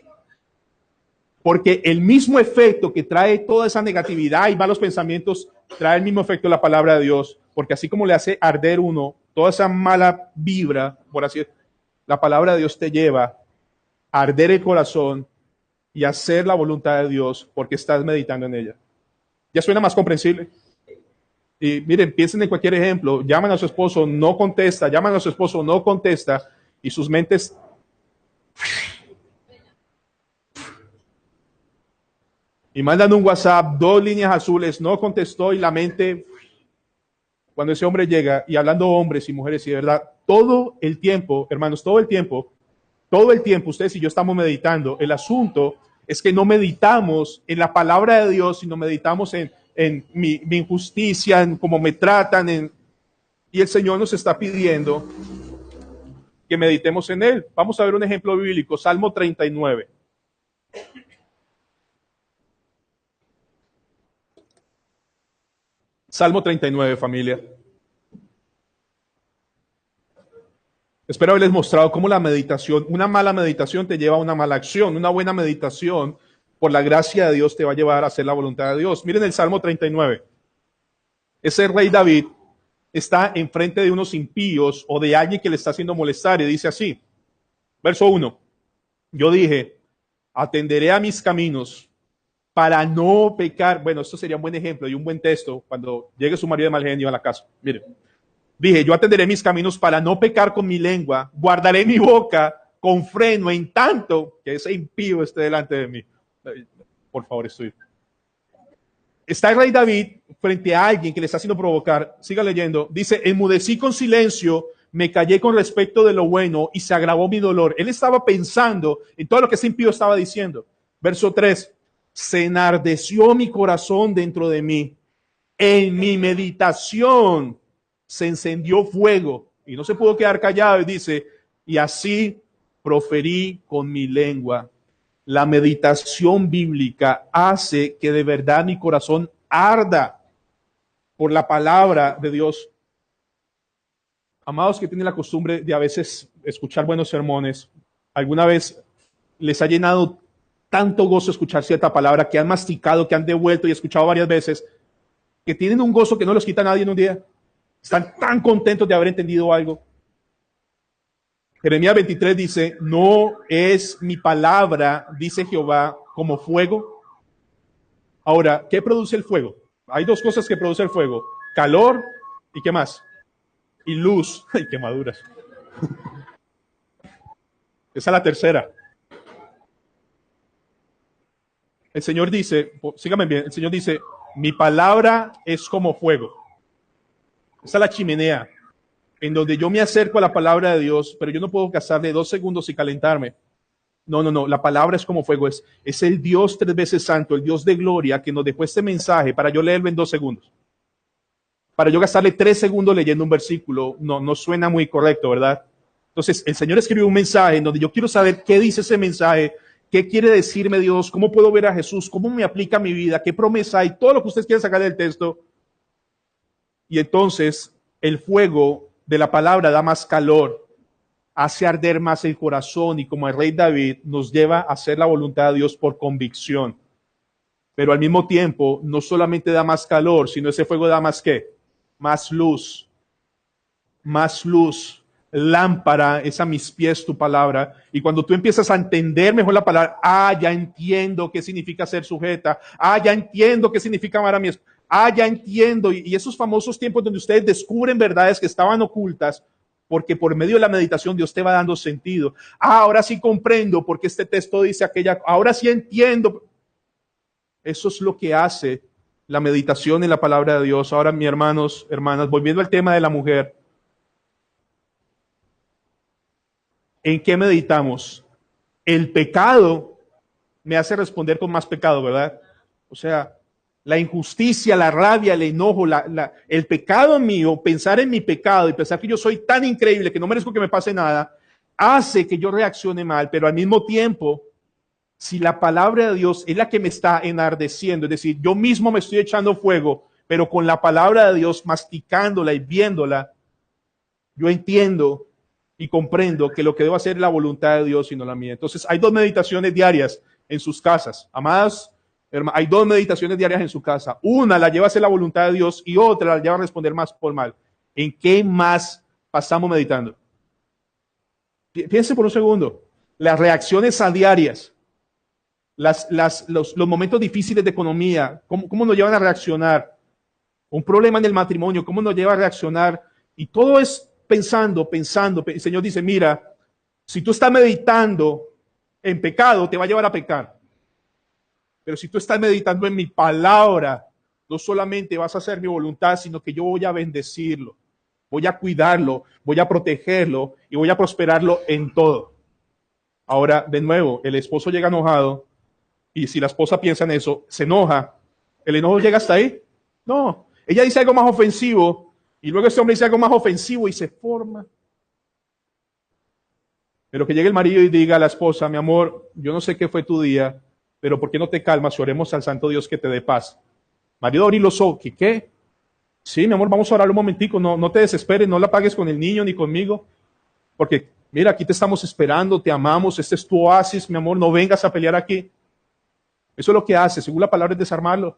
Porque el mismo efecto que trae toda esa negatividad y malos pensamientos, trae el mismo efecto de la palabra de Dios. Porque así como le hace arder uno toda esa mala vibra, por así decirlo, la palabra de Dios te lleva a arder el corazón y a hacer la voluntad de Dios porque estás meditando en ella. ¿Ya suena más comprensible? Y miren, piensen en cualquier ejemplo. Llaman a su esposo, no contesta. Llaman a su esposo, no contesta. Y sus mentes... Y mandan un WhatsApp, 2 líneas azules, no contestó, y la mente... Cuando ese hombre llega, y hablando hombres y mujeres, y de verdad, todo el tiempo, hermanos, todo el tiempo, ustedes y yo estamos meditando. El asunto es que no meditamos en la palabra de Dios, sino meditamos en mi injusticia, en cómo me tratan, y el Señor nos está pidiendo que meditemos en Él. Vamos a ver un ejemplo bíblico, Salmo 39. Salmo 39, familia. Espero haberles mostrado cómo la meditación, una mala meditación te lleva a una mala acción. Una buena meditación, por la gracia de Dios, te va a llevar a hacer la voluntad de Dios. Miren el Salmo 39. Ese rey David está enfrente de unos impíos o de alguien que le está haciendo molestar, y dice así, verso 1. Yo dije, atenderé a mis caminos para no pecar. Bueno, esto sería un buen ejemplo y un buen texto cuando llegue su marido de mal genio a la casa. Miren, dije, yo atenderé mis caminos para no pecar con mi lengua, guardaré mi boca con freno en tanto que ese impío esté delante de mí. Por favor, estoy. Está el rey David frente a alguien que le está haciendo provocar. Siga leyendo. Dice, enmudecí con silencio, me callé con respecto de lo bueno y se agravó mi dolor. Él estaba pensando en todo lo que ese impío estaba diciendo. Verso 3. Se enardeció mi corazón dentro de mí. En mi meditación se encendió fuego y no se pudo quedar callado, y dice, y así proferí con mi lengua. La meditación bíblica hace que de verdad mi corazón arda por la palabra de Dios. Amados que tienen la costumbre de a veces escuchar buenos sermones, ¿alguna vez les ha llenado tanto gozo escuchar cierta palabra, que han masticado, que han devuelto y escuchado varias veces, que tienen un gozo que no los quita nadie en un día. Están tan contentos de haber entendido algo. Jeremías 23 dice, no es mi palabra, dice Jehová, como fuego. Ahora, ¿qué produce el fuego? Hay dos cosas que produce el fuego. Calor y ¿qué más? Y luz. ¡Ay, quemaduras! Esa es la tercera. El Señor dice, síganme bien, el Señor dice, mi palabra es como fuego. Esa es la chimenea, en donde yo me acerco a la palabra de Dios, pero yo no puedo casarle 2 segundos y calentarme. No, la palabra es como fuego, es el Dios 3 veces santo, el Dios de gloria que nos dejó este mensaje para yo leerlo en 2 segundos. Para yo gastarle 3 segundos leyendo un versículo, no suena muy correcto, ¿verdad? Entonces, el Señor escribió un mensaje en donde yo quiero saber qué dice ese mensaje, qué quiere decirme Dios, cómo puedo ver a Jesús, cómo me aplica a mi vida, qué promesa hay, todo lo que ustedes quieran sacar del texto. Y entonces, el fuego de la palabra da más calor, hace arder más el corazón y como el rey David nos lleva a hacer la voluntad de Dios por convicción. Pero al mismo tiempo, no solamente da más calor, sino ese fuego da más ¿qué? Más luz. Más luz. Lámpara es a mis pies tu palabra. Y cuando tú empiezas a entender mejor la palabra, ya entiendo qué significa ser sujeta. Ya entiendo qué significa amar a mi esposa. Ya entiendo. Y esos famosos tiempos donde ustedes descubren verdades que estaban ocultas, porque por medio de la meditación Dios te va dando sentido. Ahora sí comprendo porque este texto dice aquella. Ahora sí entiendo. Eso es lo que hace la meditación en la palabra de Dios. Ahora, mis hermanos, hermanas, volviendo al tema de la mujer. ¿En qué meditamos? El pecado me hace responder con más pecado, ¿verdad? O sea, la injusticia, la rabia, el enojo, el pecado mío, pensar en mi pecado y pensar que yo soy tan increíble que no merezco que me pase nada, hace que yo reaccione mal, pero al mismo tiempo, si la palabra de Dios es la que me está enardeciendo, es decir, yo mismo me estoy echando fuego, pero con la palabra de Dios masticándola y viéndola, yo entiendo y comprendo que lo que debo hacer es la voluntad de Dios y no la mía. Entonces, hay 2 meditaciones diarias en sus casas. Amadas, hay 2 meditaciones diarias en su casa. Una la lleva a hacer la voluntad de Dios y otra la lleva a responder más por mal. ¿En qué más pasamos meditando? Piense por un segundo. Las reacciones a diarias, los momentos difíciles de economía, cómo nos llevan a reaccionar. Un problema en el matrimonio, cómo nos lleva a reaccionar. Y todo es pensando. El Señor dice, mira, si tú estás meditando en pecado, te va a llevar a pecar. Pero si tú estás meditando en mi palabra, no solamente vas a hacer mi voluntad, sino que yo voy a bendecirlo, voy a cuidarlo, voy a protegerlo y voy a prosperarlo en todo. Ahora, de nuevo, el esposo llega enojado y si la esposa piensa en eso, se enoja. ¿El enojo llega hasta ahí? No. Ella dice algo más ofensivo y luego ese hombre dice algo más ofensivo y se forma. Pero que llegue el marido y diga a la esposa, mi amor, yo no sé qué fue tu día, pero ¿por qué no te calmas y oremos al santo Dios que te dé paz? Marido, abrí los ojos. ¿Qué? Sí, mi amor, vamos a orar un momentico, no te desesperes, no la pagues con el niño ni conmigo, porque mira, aquí te estamos esperando, te amamos, este es tu oasis, mi amor, no vengas a pelear aquí. Eso es lo que hace, según la palabra, es desarmarlo.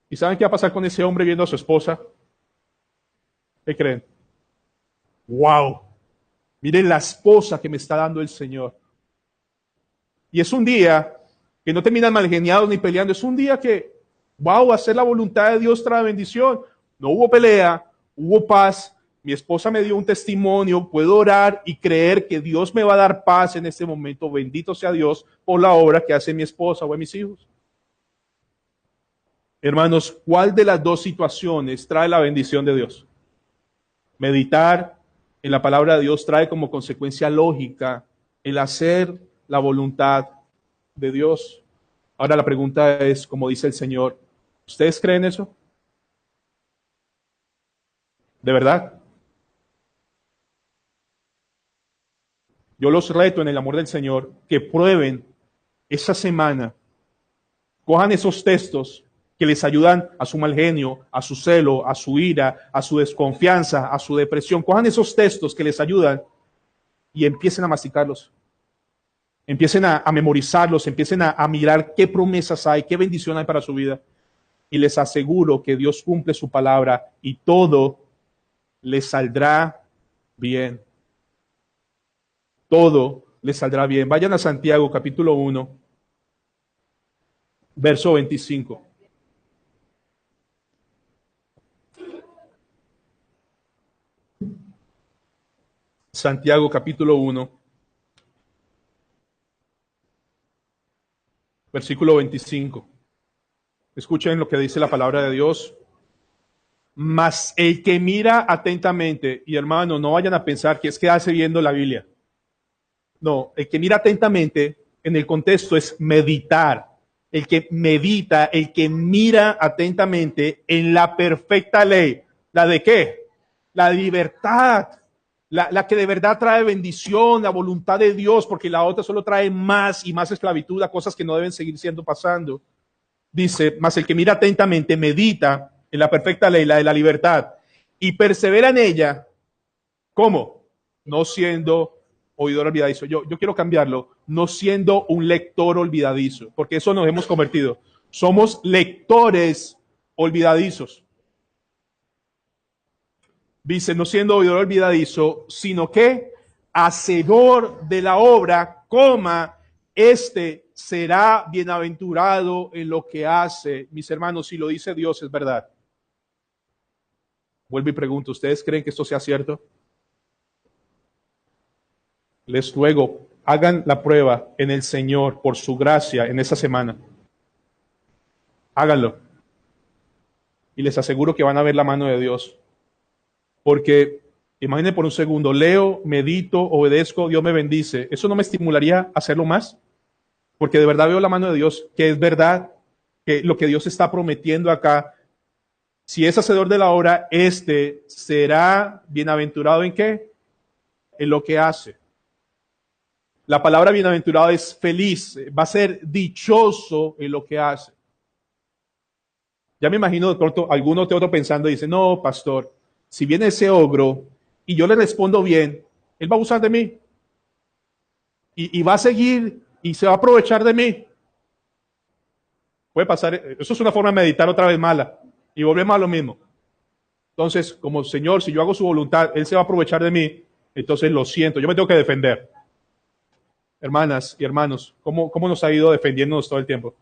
¿Y saben qué va a pasar con ese hombre viendo a su esposa? ¿Qué creen? ¡Wow! Miren la esposa que me está dando el Señor. Y es un día que no terminan malgeniados ni peleando. Es un día que, wow, hacer la voluntad de Dios trae bendición. No hubo pelea, hubo paz. Mi esposa me dio un testimonio. Puedo orar y creer que Dios me va a dar paz en este momento. Bendito sea Dios por la obra que hace mi esposa o mis hijos. Hermanos, ¿cuál de las 2 situaciones trae la bendición de Dios? Meditar en la palabra de Dios trae como consecuencia lógica el hacer la voluntad de Dios. Ahora la pregunta es, como dice el Señor, ¿ustedes creen eso? ¿De verdad? Yo los reto en el amor del Señor que prueben esa semana, cojan esos textos que les ayudan a su mal genio, a su celo, a su ira, a su desconfianza, a su depresión. Cojan esos textos que les ayudan y empiecen a masticarlos. Empiecen a memorizarlos, empiecen a mirar qué promesas hay, qué bendición hay para su vida. Y les aseguro que Dios cumple su palabra y todo les saldrá bien. Todo les saldrá bien. Vayan a Santiago capítulo 1, verso 25. Santiago capítulo 1, versículo 25. Escuchen lo que dice la palabra de Dios. Mas el que mira atentamente, y hermano, no vayan a pensar que es quedarse viendo la Biblia. No, el que mira atentamente en el contexto es meditar. El que medita, el que mira atentamente en la perfecta ley. ¿La de qué? La libertad. La que de verdad trae bendición, la voluntad de Dios, porque la otra solo trae más y más esclavitud a cosas que no deben seguir siendo pasando. Dice, mas el que mira atentamente, medita en la perfecta ley, la de la libertad, y persevera en ella. ¿Cómo? No siendo oidor olvidadizo. Yo quiero cambiarlo. No siendo un lector olvidadizo, porque eso nos hemos convertido. Somos lectores olvidadizos. Dice, no siendo oidor olvidadizo, sino que hacedor de la obra, este será bienaventurado en lo que hace. Mis hermanos, si lo dice Dios, es verdad. Vuelvo y pregunto, ¿ustedes creen que esto sea cierto? Les ruego, hagan la prueba en el Señor por su gracia en esta semana. Háganlo. Y les aseguro que van a ver la mano de Dios. Porque, imaginen por un segundo, leo, medito, obedezco, Dios me bendice. ¿Eso no me estimularía a hacerlo más? Porque de verdad veo la mano de Dios, que es verdad que lo que Dios está prometiendo acá, si es hacedor de la obra, este será bienaventurado ¿en qué? En lo que hace. La palabra bienaventurado es feliz, va a ser dichoso en lo que hace. Ya me imagino de pronto alguno de otro pensando y dice, no, pastor, si viene ese ogro y yo le respondo bien, él va a abusar de mí y va a seguir y se va a aprovechar de mí. Puede pasar, eso es una forma de meditar otra vez mala y volvemos a lo mismo. Entonces, como Señor, si yo hago su voluntad, Él se va a aprovechar de mí, entonces lo siento, yo me tengo que defender. Hermanas y hermanos, ¿cómo nos ha ido defendiéndonos todo el tiempo?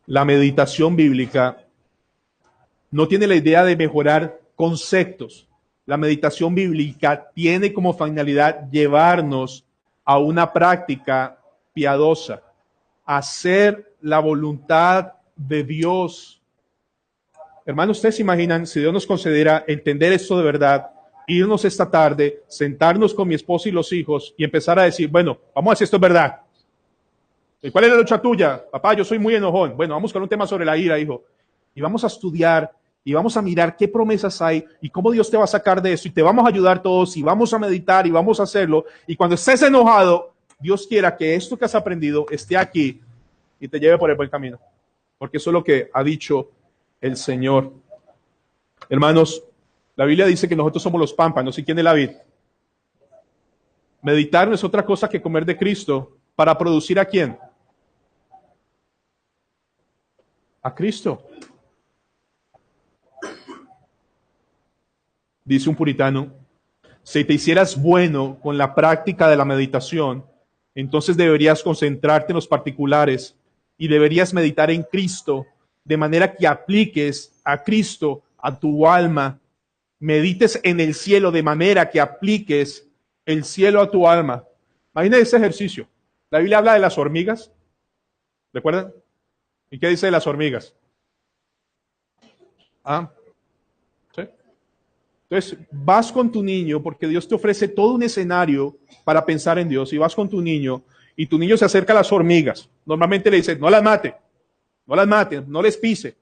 La meditación bíblica no tiene la idea de mejorar conceptos. La meditación bíblica tiene como finalidad llevarnos a una práctica piadosa, hacer la voluntad de Dios. Hermanos, ustedes se imaginan si Dios nos concediera entender esto de verdad, irnos esta tarde, sentarnos con mi esposa y los hijos y empezar a decir, bueno, vamos a ver si esto es verdad. ¿Y cuál es la lucha tuya? Papá, yo soy muy enojón. Bueno, vamos con un tema sobre la ira, hijo. Y vamos a estudiar y vamos a mirar qué promesas hay y cómo Dios te va a sacar de eso y te vamos a ayudar todos y vamos a meditar y vamos a hacerlo. Y cuando estés enojado, Dios quiera que esto que has aprendido esté aquí y te lleve por el buen camino. Porque eso es lo que ha dicho el Señor. Hermanos, la Biblia dice que nosotros somos los pámpanos. ¿Y quién es la vid? Meditar no es otra cosa que comer de Cristo para producir ¿a quién? A Cristo. Dice un puritano, si te hicieras bueno con la práctica de la meditación, entonces deberías concentrarte en los particulares y deberías meditar en Cristo, de manera que apliques a Cristo a tu alma. Medites en el cielo de manera que apliques el cielo a tu alma. Imagina ese ejercicio. La Biblia habla de las hormigas. ¿Recuerdan? ¿Y qué dice de las hormigas? ¿Sí? Entonces, vas con tu niño, porque Dios te ofrece todo un escenario para pensar en Dios, y vas con tu niño se acerca a las hormigas. Normalmente le dice, no las mate, no les pise.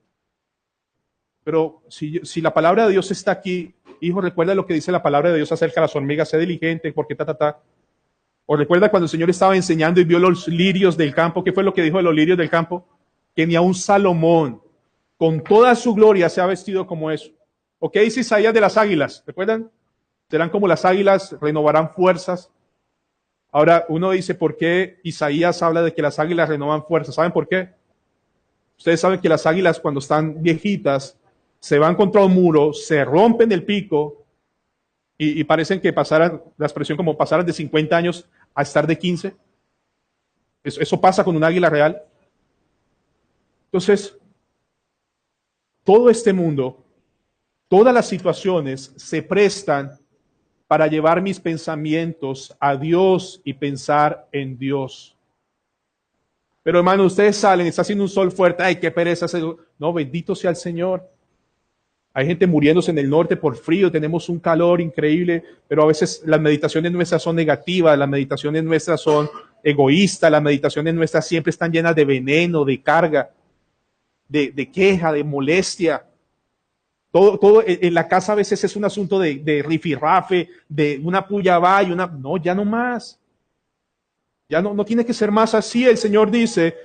Pero si la palabra de Dios está aquí, hijo, recuerda lo que dice la palabra de Dios acerca de las hormigas, sé diligente, porque O recuerda cuando el Señor estaba enseñando y vio los lirios del campo, ¿qué fue lo que dijo de los lirios del campo? Que ni aun Salomón, con toda su gloria, se ha vestido como eso. ¿O qué dice Isaías de las águilas? ¿Recuerdan? Serán como las águilas, renovarán fuerzas. Ahora, uno dice, ¿por qué Isaías habla de que las águilas renovan fuerzas? ¿Saben por qué? Ustedes saben que las águilas cuando están viejitas se van contra un muro, se rompen el pico y parecen que pasaran, la expresión como pasaran de 50 años a estar de 15. Eso pasa con un águila real. Entonces, todo este mundo, todas las situaciones se prestan para llevar mis pensamientos a Dios y pensar en Dios. Pero hermano, ustedes salen, está haciendo un sol fuerte, ay, qué pereza. No, bendito sea el Señor. Hay gente muriéndose en el norte por frío, tenemos un calor increíble, pero a veces las meditaciones nuestras son negativas, las meditaciones nuestras son egoístas, las meditaciones nuestras siempre están llenas de veneno, de carga, de queja, de molestia. Todo en la casa a veces es un asunto de rifirrafe, de una puya va y una... No, ya no más. Ya no tiene que ser más así. El Señor dice,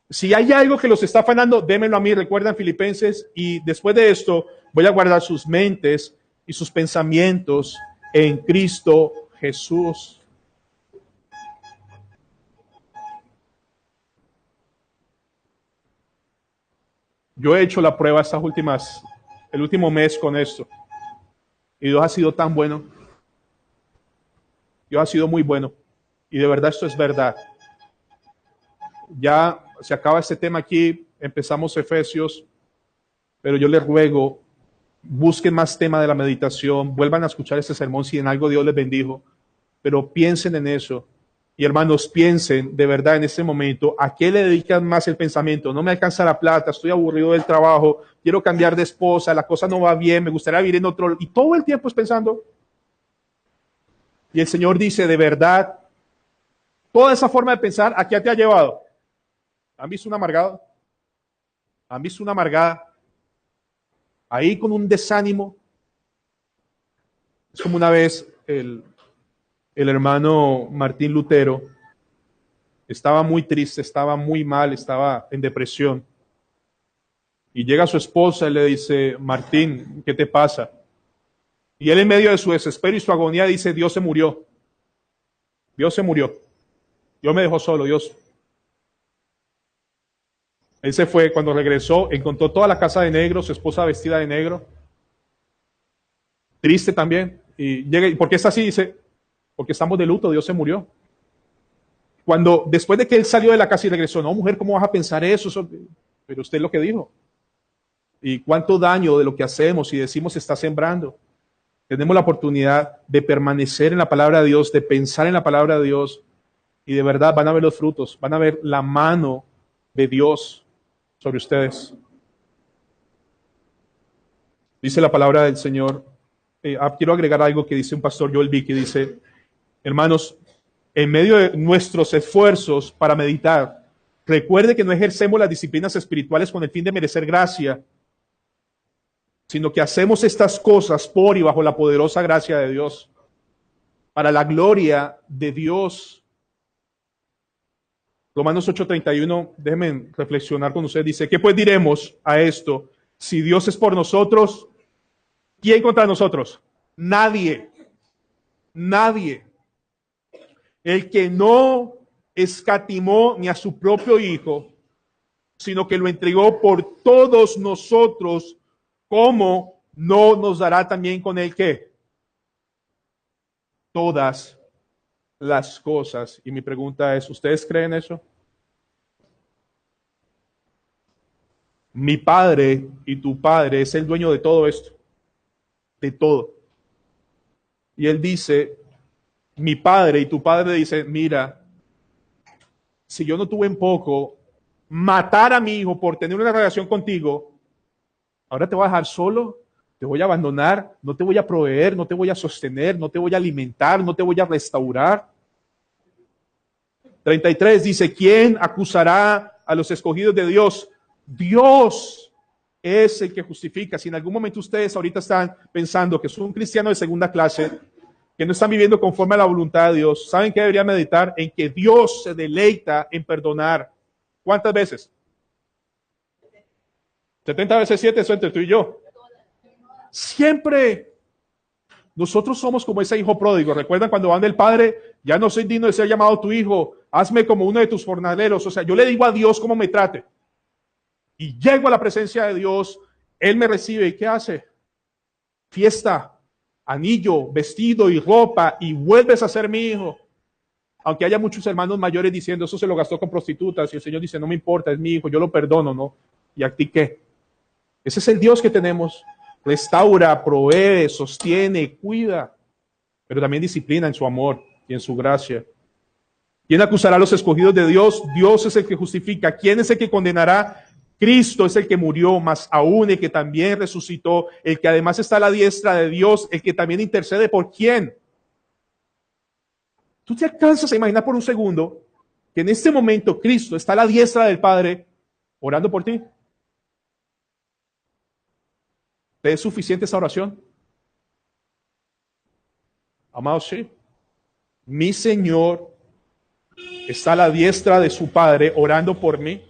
si hay algo que los está afanando, démelo a mí. Recuerdan Filipenses, y después de esto voy a guardar sus mentes y sus pensamientos en Cristo Jesús. Yo he hecho la prueba el último mes con esto. Y Dios ha sido tan bueno. Dios ha sido muy bueno. Y de verdad esto es verdad. Ya se acaba este tema aquí, empezamos Efesios, pero yo les ruego, busquen más tema de la meditación, vuelvan a escuchar este sermón si en algo Dios les bendijo, pero piensen en eso. Y hermanos, piensen de verdad en este momento, ¿a qué le dedican más el pensamiento? No me alcanza la plata, estoy aburrido del trabajo, quiero cambiar de esposa, la cosa no va bien, me gustaría vivir en otro... Y todo el tiempo es pensando. Y el Señor dice, de verdad, toda esa forma de pensar, ¿a qué te ha llevado? ¿Han visto una amargada? ¿Han visto una amargada? Ahí con un desánimo. Es como una vez el hermano Martín Lutero estaba muy triste, estaba muy mal, estaba en depresión. Y llega su esposa y le dice, Martín, ¿qué te pasa? Y él en medio de su desespero y su agonía dice, Dios se murió. Dios se murió. Dios me dejó solo, Dios. Él se fue, cuando regresó, encontró toda la casa de negro, su esposa vestida de negro. Triste también. Y llega, ¿y por qué está así? Dice, porque estamos de luto, Dios se murió. Cuando, después de que él salió de la casa y regresó, no, mujer, ¿cómo vas a pensar eso? Pero usted es lo que dijo. Y cuánto daño de lo que hacemos y decimos está sembrando. Tenemos la oportunidad de permanecer en la palabra de Dios, de pensar en la palabra de Dios, y de verdad van a ver los frutos, van a ver la mano de Dios sobre ustedes. Dice la palabra del Señor. Quiero agregar algo que dice un pastor Joel Vicky, dice, hermanos, en medio de nuestros esfuerzos para meditar, recuerde que no ejercemos las disciplinas espirituales con el fin de merecer gracia, sino que hacemos estas cosas por y bajo la poderosa gracia de Dios, para la gloria de Dios. Romanos 8:31, déjenme reflexionar con ustedes, dice, ¿qué pues diremos a esto? Si Dios es por nosotros, ¿quién contra nosotros? Nadie. Nadie. El que no escatimó ni a su propio Hijo, sino que lo entregó por todos nosotros, ¿cómo no nos dará también con él qué? Todas las cosas. Y mi pregunta es, ¿ustedes creen eso? Mi Padre y tu Padre es el dueño de todo esto, de todo. Y Él dice, mi Padre y tu Padre dice, mira, si yo no tuve en poco matar a mi hijo por tener una relación contigo, ahora te voy a dejar solo, te voy a abandonar, no te voy a proveer, no te voy a sostener, no te voy a alimentar, no te voy a restaurar. 33 dice, ¿quién acusará a los escogidos de Dios? Dios es el que justifica. Si en algún momento ustedes ahorita están pensando que son un cristiano de segunda clase, que no están viviendo conforme a la voluntad de Dios, ¿saben qué deberían meditar? En que Dios se deleita en perdonar. ¿Cuántas veces? 70 veces 7, eso entre tú y yo. Siempre. Nosotros somos como ese hijo pródigo. ¿Recuerdan cuando van del padre? Ya no soy digno de ser llamado tu hijo. Hazme como uno de tus jornaleros. O sea, yo le digo a Dios cómo me trate. Y llego a la presencia de Dios. Él me recibe. ¿Y qué hace? Fiesta, anillo, vestido y ropa. Y vuelves a ser mi hijo. Aunque haya muchos hermanos mayores diciendo, eso se lo gastó con prostitutas. Y el Señor dice, no me importa, es mi hijo. Yo lo perdono, ¿no? ¿Y a ti qué? Ese es el Dios que tenemos. Restaura, provee, sostiene, cuida, pero también disciplina en su amor y en su gracia. ¿Quién acusará a los escogidos de Dios? Dios es el que justifica. ¿Quién es el que condenará? Cristo es el que murió, más aún el que también resucitó, el que además está a la diestra de Dios, el que también intercede por quién. ¿Tú te alcanzas a imaginar por un segundo que en este momento Cristo está a la diestra del Padre orando por ti? ¿Te es suficiente esa oración? Amados, sí. Mi Señor está a la diestra de su Padre orando por mí.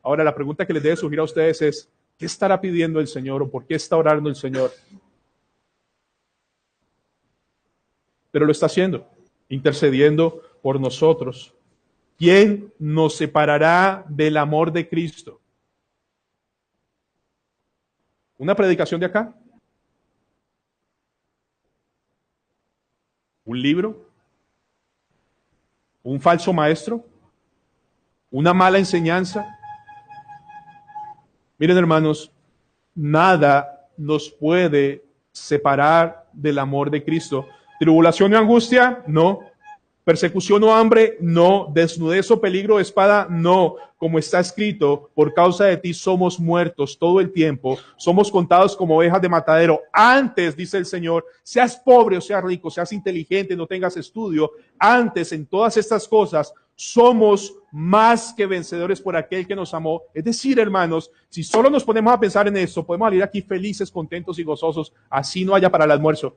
Ahora, la pregunta que les debe surgir a ustedes es, ¿qué estará pidiendo el Señor o por qué está orando el Señor? Pero lo está haciendo, intercediendo por nosotros. ¿Quién nos separará del amor de Cristo? ¿Una predicación de acá? ¿Un libro? ¿Un falso maestro? ¿Una mala enseñanza? Miren, hermanos, nada nos puede separar del amor de Cristo. ¿Tribulación o angustia? No. ¿Persecución o hambre? No. ¿Desnudez o peligro de espada? No. Como está escrito, por causa de ti somos muertos todo el tiempo, somos contados como ovejas de matadero. Antes, dice el Señor, seas pobre o seas rico, seas inteligente, no tengas estudio, antes en todas estas cosas somos más que vencedores por aquel que nos amó. Es decir, hermanos, si solo nos ponemos a pensar en esto, podemos salir aquí felices, contentos y gozosos, así no haya para el almuerzo.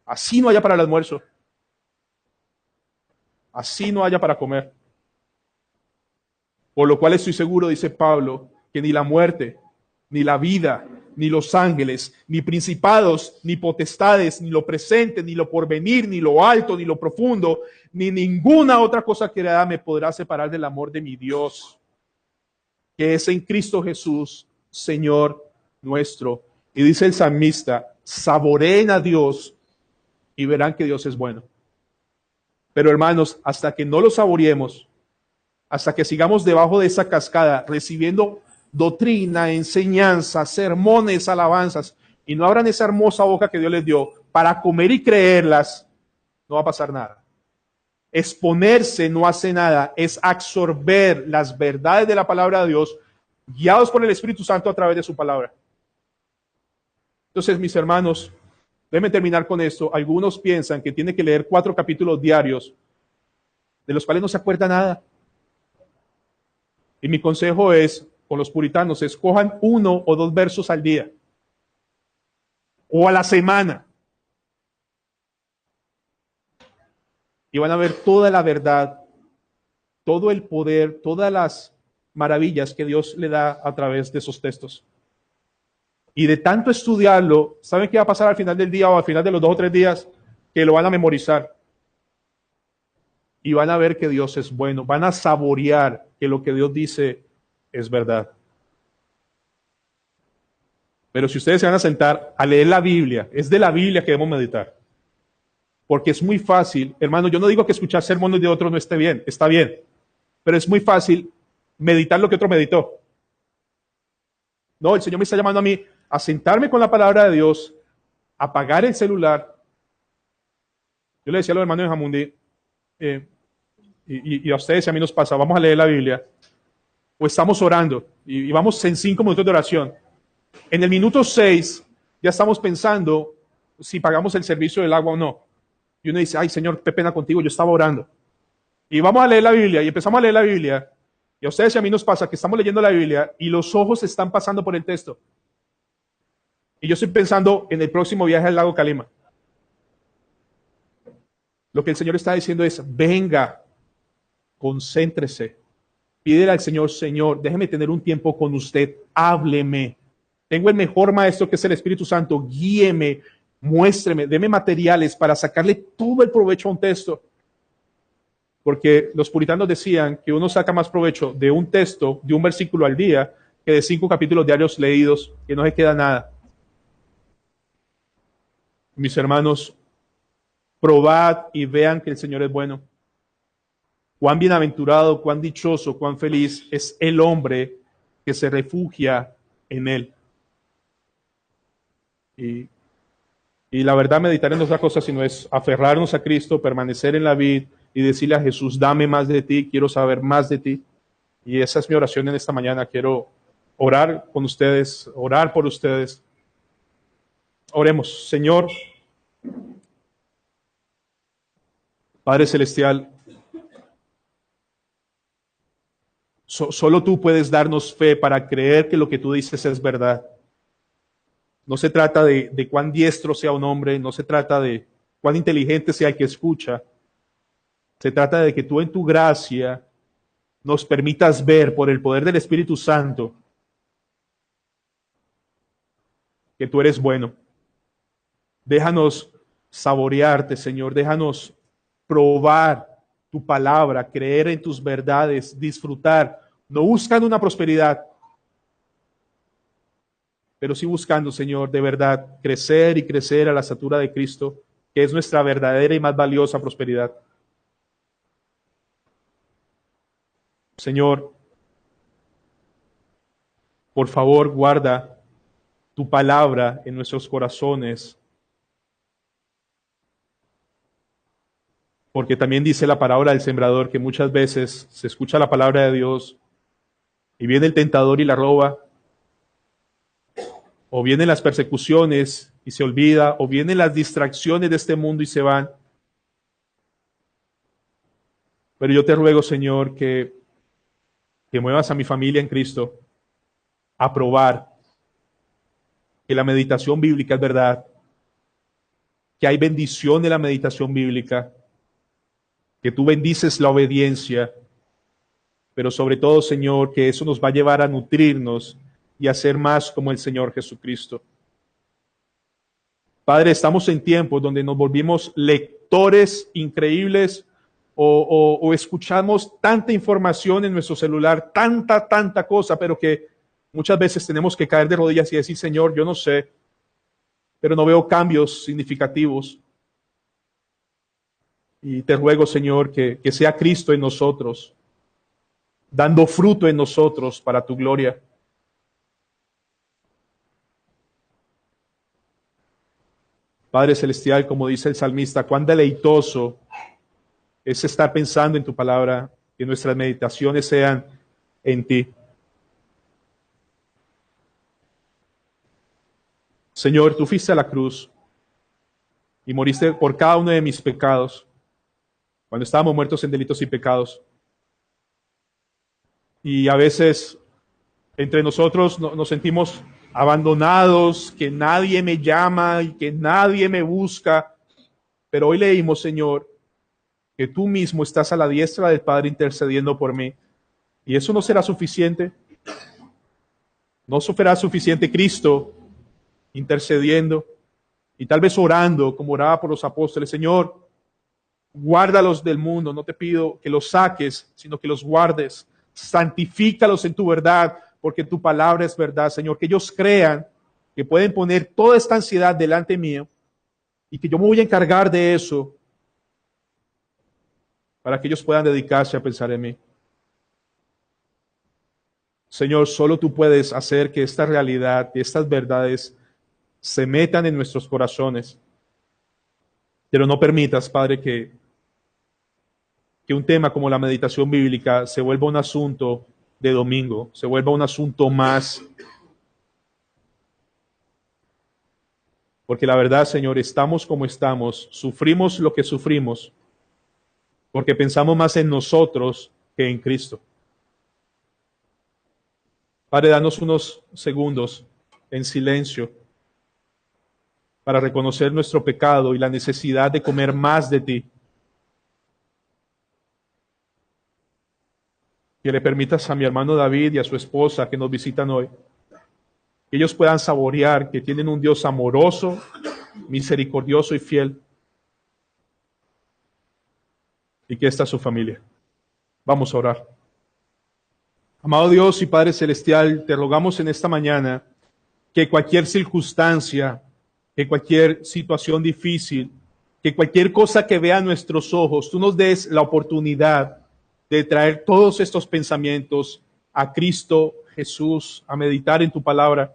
Así no haya para el almuerzo. Así no haya para comer. Por lo cual estoy seguro, dice Pablo, que ni la muerte, ni la vida, ni los ángeles, ni principados, ni potestades, ni lo presente, ni lo porvenir, ni lo alto, ni lo profundo, ni ninguna otra cosa creada me podrá separar del amor de mi Dios, que es en Cristo Jesús, Señor nuestro. Y dice el salmista, saboreen a Dios y verán que Dios es bueno. Pero hermanos, hasta que no lo saboreemos, hasta que sigamos debajo de esa cascada, recibiendo doctrina, enseñanza, sermones, alabanzas, y no abran esa hermosa boca que Dios les dio para comer y creerlas, no va a pasar nada. Exponerse no hace nada, es absorber las verdades de la palabra de Dios, guiados por el Espíritu Santo a través de su palabra. Entonces, mis hermanos, déjenme terminar con esto. Algunos piensan que tiene que leer 4 capítulos diarios, de los cuales no se acuerda nada. Y mi consejo es, con los puritanos, escojan 1 o 2 versos al día, o a la semana, y van a ver toda la verdad, todo el poder, todas las maravillas que Dios le da a través de esos textos. Y de tanto estudiarlo, ¿saben qué va a pasar al final del día o al final de los 2 o 3 días? Que lo van a memorizar. Y van a ver que Dios es bueno. Van a saborear que lo que Dios dice es verdad. Pero si ustedes se van a sentar a leer la Biblia, es de la Biblia que debemos meditar. Porque es muy fácil, hermano, yo no digo que escuchar sermones de otros no esté bien, está bien. Pero es muy fácil meditar lo que otro meditó. No, el Señor me está llamando a mí a sentarme con la palabra de Dios, apagar el celular. Yo le decía a los hermanos de Jamundí, y a ustedes y a mí nos pasa, vamos a leer la Biblia, o estamos orando, y vamos en 5 minutos de oración. En el minuto 6 ya estamos pensando si pagamos el servicio del agua o no. Y uno dice, ay Señor, qué pena contigo, yo estaba orando. Y vamos a leer la Biblia, y empezamos a leer la Biblia, y a ustedes y a mí nos pasa que estamos leyendo la Biblia, y los ojos están pasando por el texto. Y yo estoy pensando en el próximo viaje al lago Calima. Lo que el Señor está diciendo es, venga, concéntrese, pídele al Señor, Señor, déjeme tener un tiempo con usted, hábleme, Tengo el mejor maestro que es el Espíritu Santo. Guíeme, muéstreme, deme materiales para sacarle todo el provecho a un texto. Porque los puritanos decían que uno saca más provecho de un texto, de un versículo al día, que de 5 capítulos diarios leídos, que no se queda nada. Mis hermanos, probad y vean que el Señor es bueno. Cuán bienaventurado, cuán dichoso, cuán feliz es el hombre que se refugia en Él. Y, y la verdad, meditar en otra cosa, sino es aferrarnos a Cristo, permanecer en la vid y decirle a Jesús, dame más de ti, quiero saber más de ti. Y esa es mi oración en esta mañana. Quiero orar con ustedes, orar por ustedes. Oremos. Señor, Padre Celestial, solo tú puedes darnos fe para creer que lo que tú dices es verdad. No se trata de cuán diestro sea un hombre, no se trata de cuán inteligente sea el que escucha. Se trata de que tú en tu gracia nos permitas ver por el poder del Espíritu Santo que tú eres bueno. Déjanos saborearte, Señor, déjanos probar tu palabra, creer en tus verdades, disfrutar, no buscando una prosperidad, pero sí buscando, Señor, de verdad, crecer y crecer a la estatura de Cristo, que es nuestra verdadera y más valiosa prosperidad. Señor, por favor, guarda tu palabra en nuestros corazones, porque también dice la parábola del sembrador que muchas veces se escucha la palabra de Dios y viene el tentador y la roba, o vienen las persecuciones y se olvida, o vienen las distracciones de este mundo y se van. Pero yo te ruego, Señor, que muevas a mi familia en Cristo a probar que la meditación bíblica es verdad, que hay bendición en la meditación bíblica, que tú bendices la obediencia, pero sobre todo, Señor, que eso nos va a llevar a nutrirnos y a ser más como el Señor Jesucristo. Padre, estamos en tiempos donde nos volvimos lectores increíbles o escuchamos tanta información en nuestro celular, tanta cosa, pero que muchas veces tenemos que caer de rodillas y decir, Señor, yo no sé, pero no veo cambios significativos. Y te ruego, Señor, que sea Cristo en nosotros, dando fruto en nosotros para tu gloria. Padre Celestial, como dice el salmista, cuán deleitoso es estar pensando en tu palabra, que nuestras meditaciones sean en ti. Señor, tú fuiste a la cruz y moriste por cada uno de mis pecados, cuando estábamos muertos en delitos y pecados. Y a veces entre nosotros nos sentimos abandonados, que nadie me llama y que nadie me busca. Pero hoy leímos, Señor, que tú mismo estás a la diestra del Padre intercediendo por mí. Y eso no será suficiente. No será suficiente Cristo intercediendo y tal vez orando como oraba por los apóstoles. Señor, guárdalos del mundo. No te pido que los saques, sino que los guardes. Santifícalos en tu verdad, porque tu palabra es verdad, Señor. Que ellos crean que pueden poner toda esta ansiedad delante mío y que yo me voy a encargar de eso para que ellos puedan dedicarse a pensar en mí. Señor, solo tú puedes hacer que esta realidad y estas verdades se metan en nuestros corazones. Pero no permitas, Padre, que un tema como la meditación bíblica se vuelva un asunto de domingo, se vuelva un asunto más. Porque la verdad, Señor, estamos como estamos, sufrimos lo que sufrimos, porque pensamos más en nosotros que en Cristo. Padre, danos unos segundos en silencio para reconocer nuestro pecado y la necesidad de comer más de ti. Que le permitas a mi hermano David y a su esposa que nos visitan hoy, que ellos puedan saborear que tienen un Dios amoroso, misericordioso y fiel, y que esta es su familia. Vamos a orar. Amado Dios y Padre Celestial, te rogamos en esta mañana que cualquier circunstancia, que cualquier situación difícil, que cualquier cosa que vea nuestros ojos, tú nos des la oportunidad de traer todos estos pensamientos a Cristo Jesús, a meditar en tu palabra.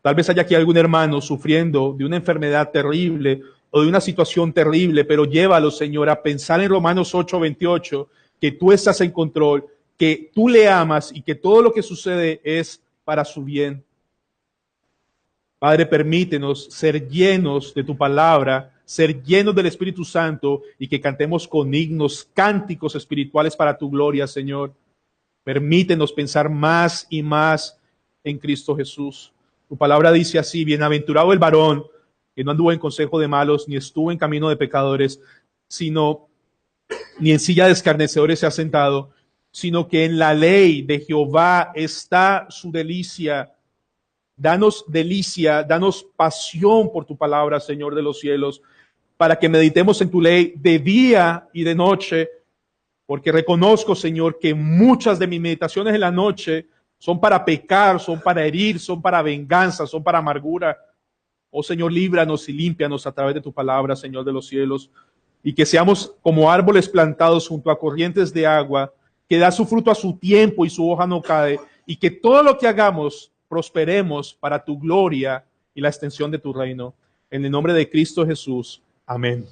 Tal vez haya aquí algún hermano sufriendo de una enfermedad terrible o de una situación terrible, pero llévalo, Señor, a pensar en Romanos 8:28, que tú estás en control, que tú le amas y que todo lo que sucede es para su bien. Padre, permítenos ser llenos de tu palabra, ser llenos del Espíritu Santo y que cantemos con himnos, cánticos espirituales para tu gloria, Señor. Permítenos pensar más y más en Cristo Jesús. Tu palabra dice así: bienaventurado el varón que no anduvo en consejo de malos, ni estuvo en camino de pecadores, sino ni en silla de escarnecedores se ha sentado, sino que en la ley de Jehová está su delicia. Danos delicia, danos pasión por tu palabra, Señor de los cielos, para que meditemos en tu ley de día y de noche, porque reconozco, Señor, que muchas de mis meditaciones en la noche son para pecar, son para herir, son para venganza, son para amargura. Oh Señor, líbranos y límpianos a través de tu palabra, Señor de los cielos, y que seamos como árboles plantados junto a corrientes de agua, que da su fruto a su tiempo y su hoja no cae, y que todo lo que hagamos prosperemos para tu gloria y la extensión de tu reino. En el nombre de Cristo Jesús. Amén.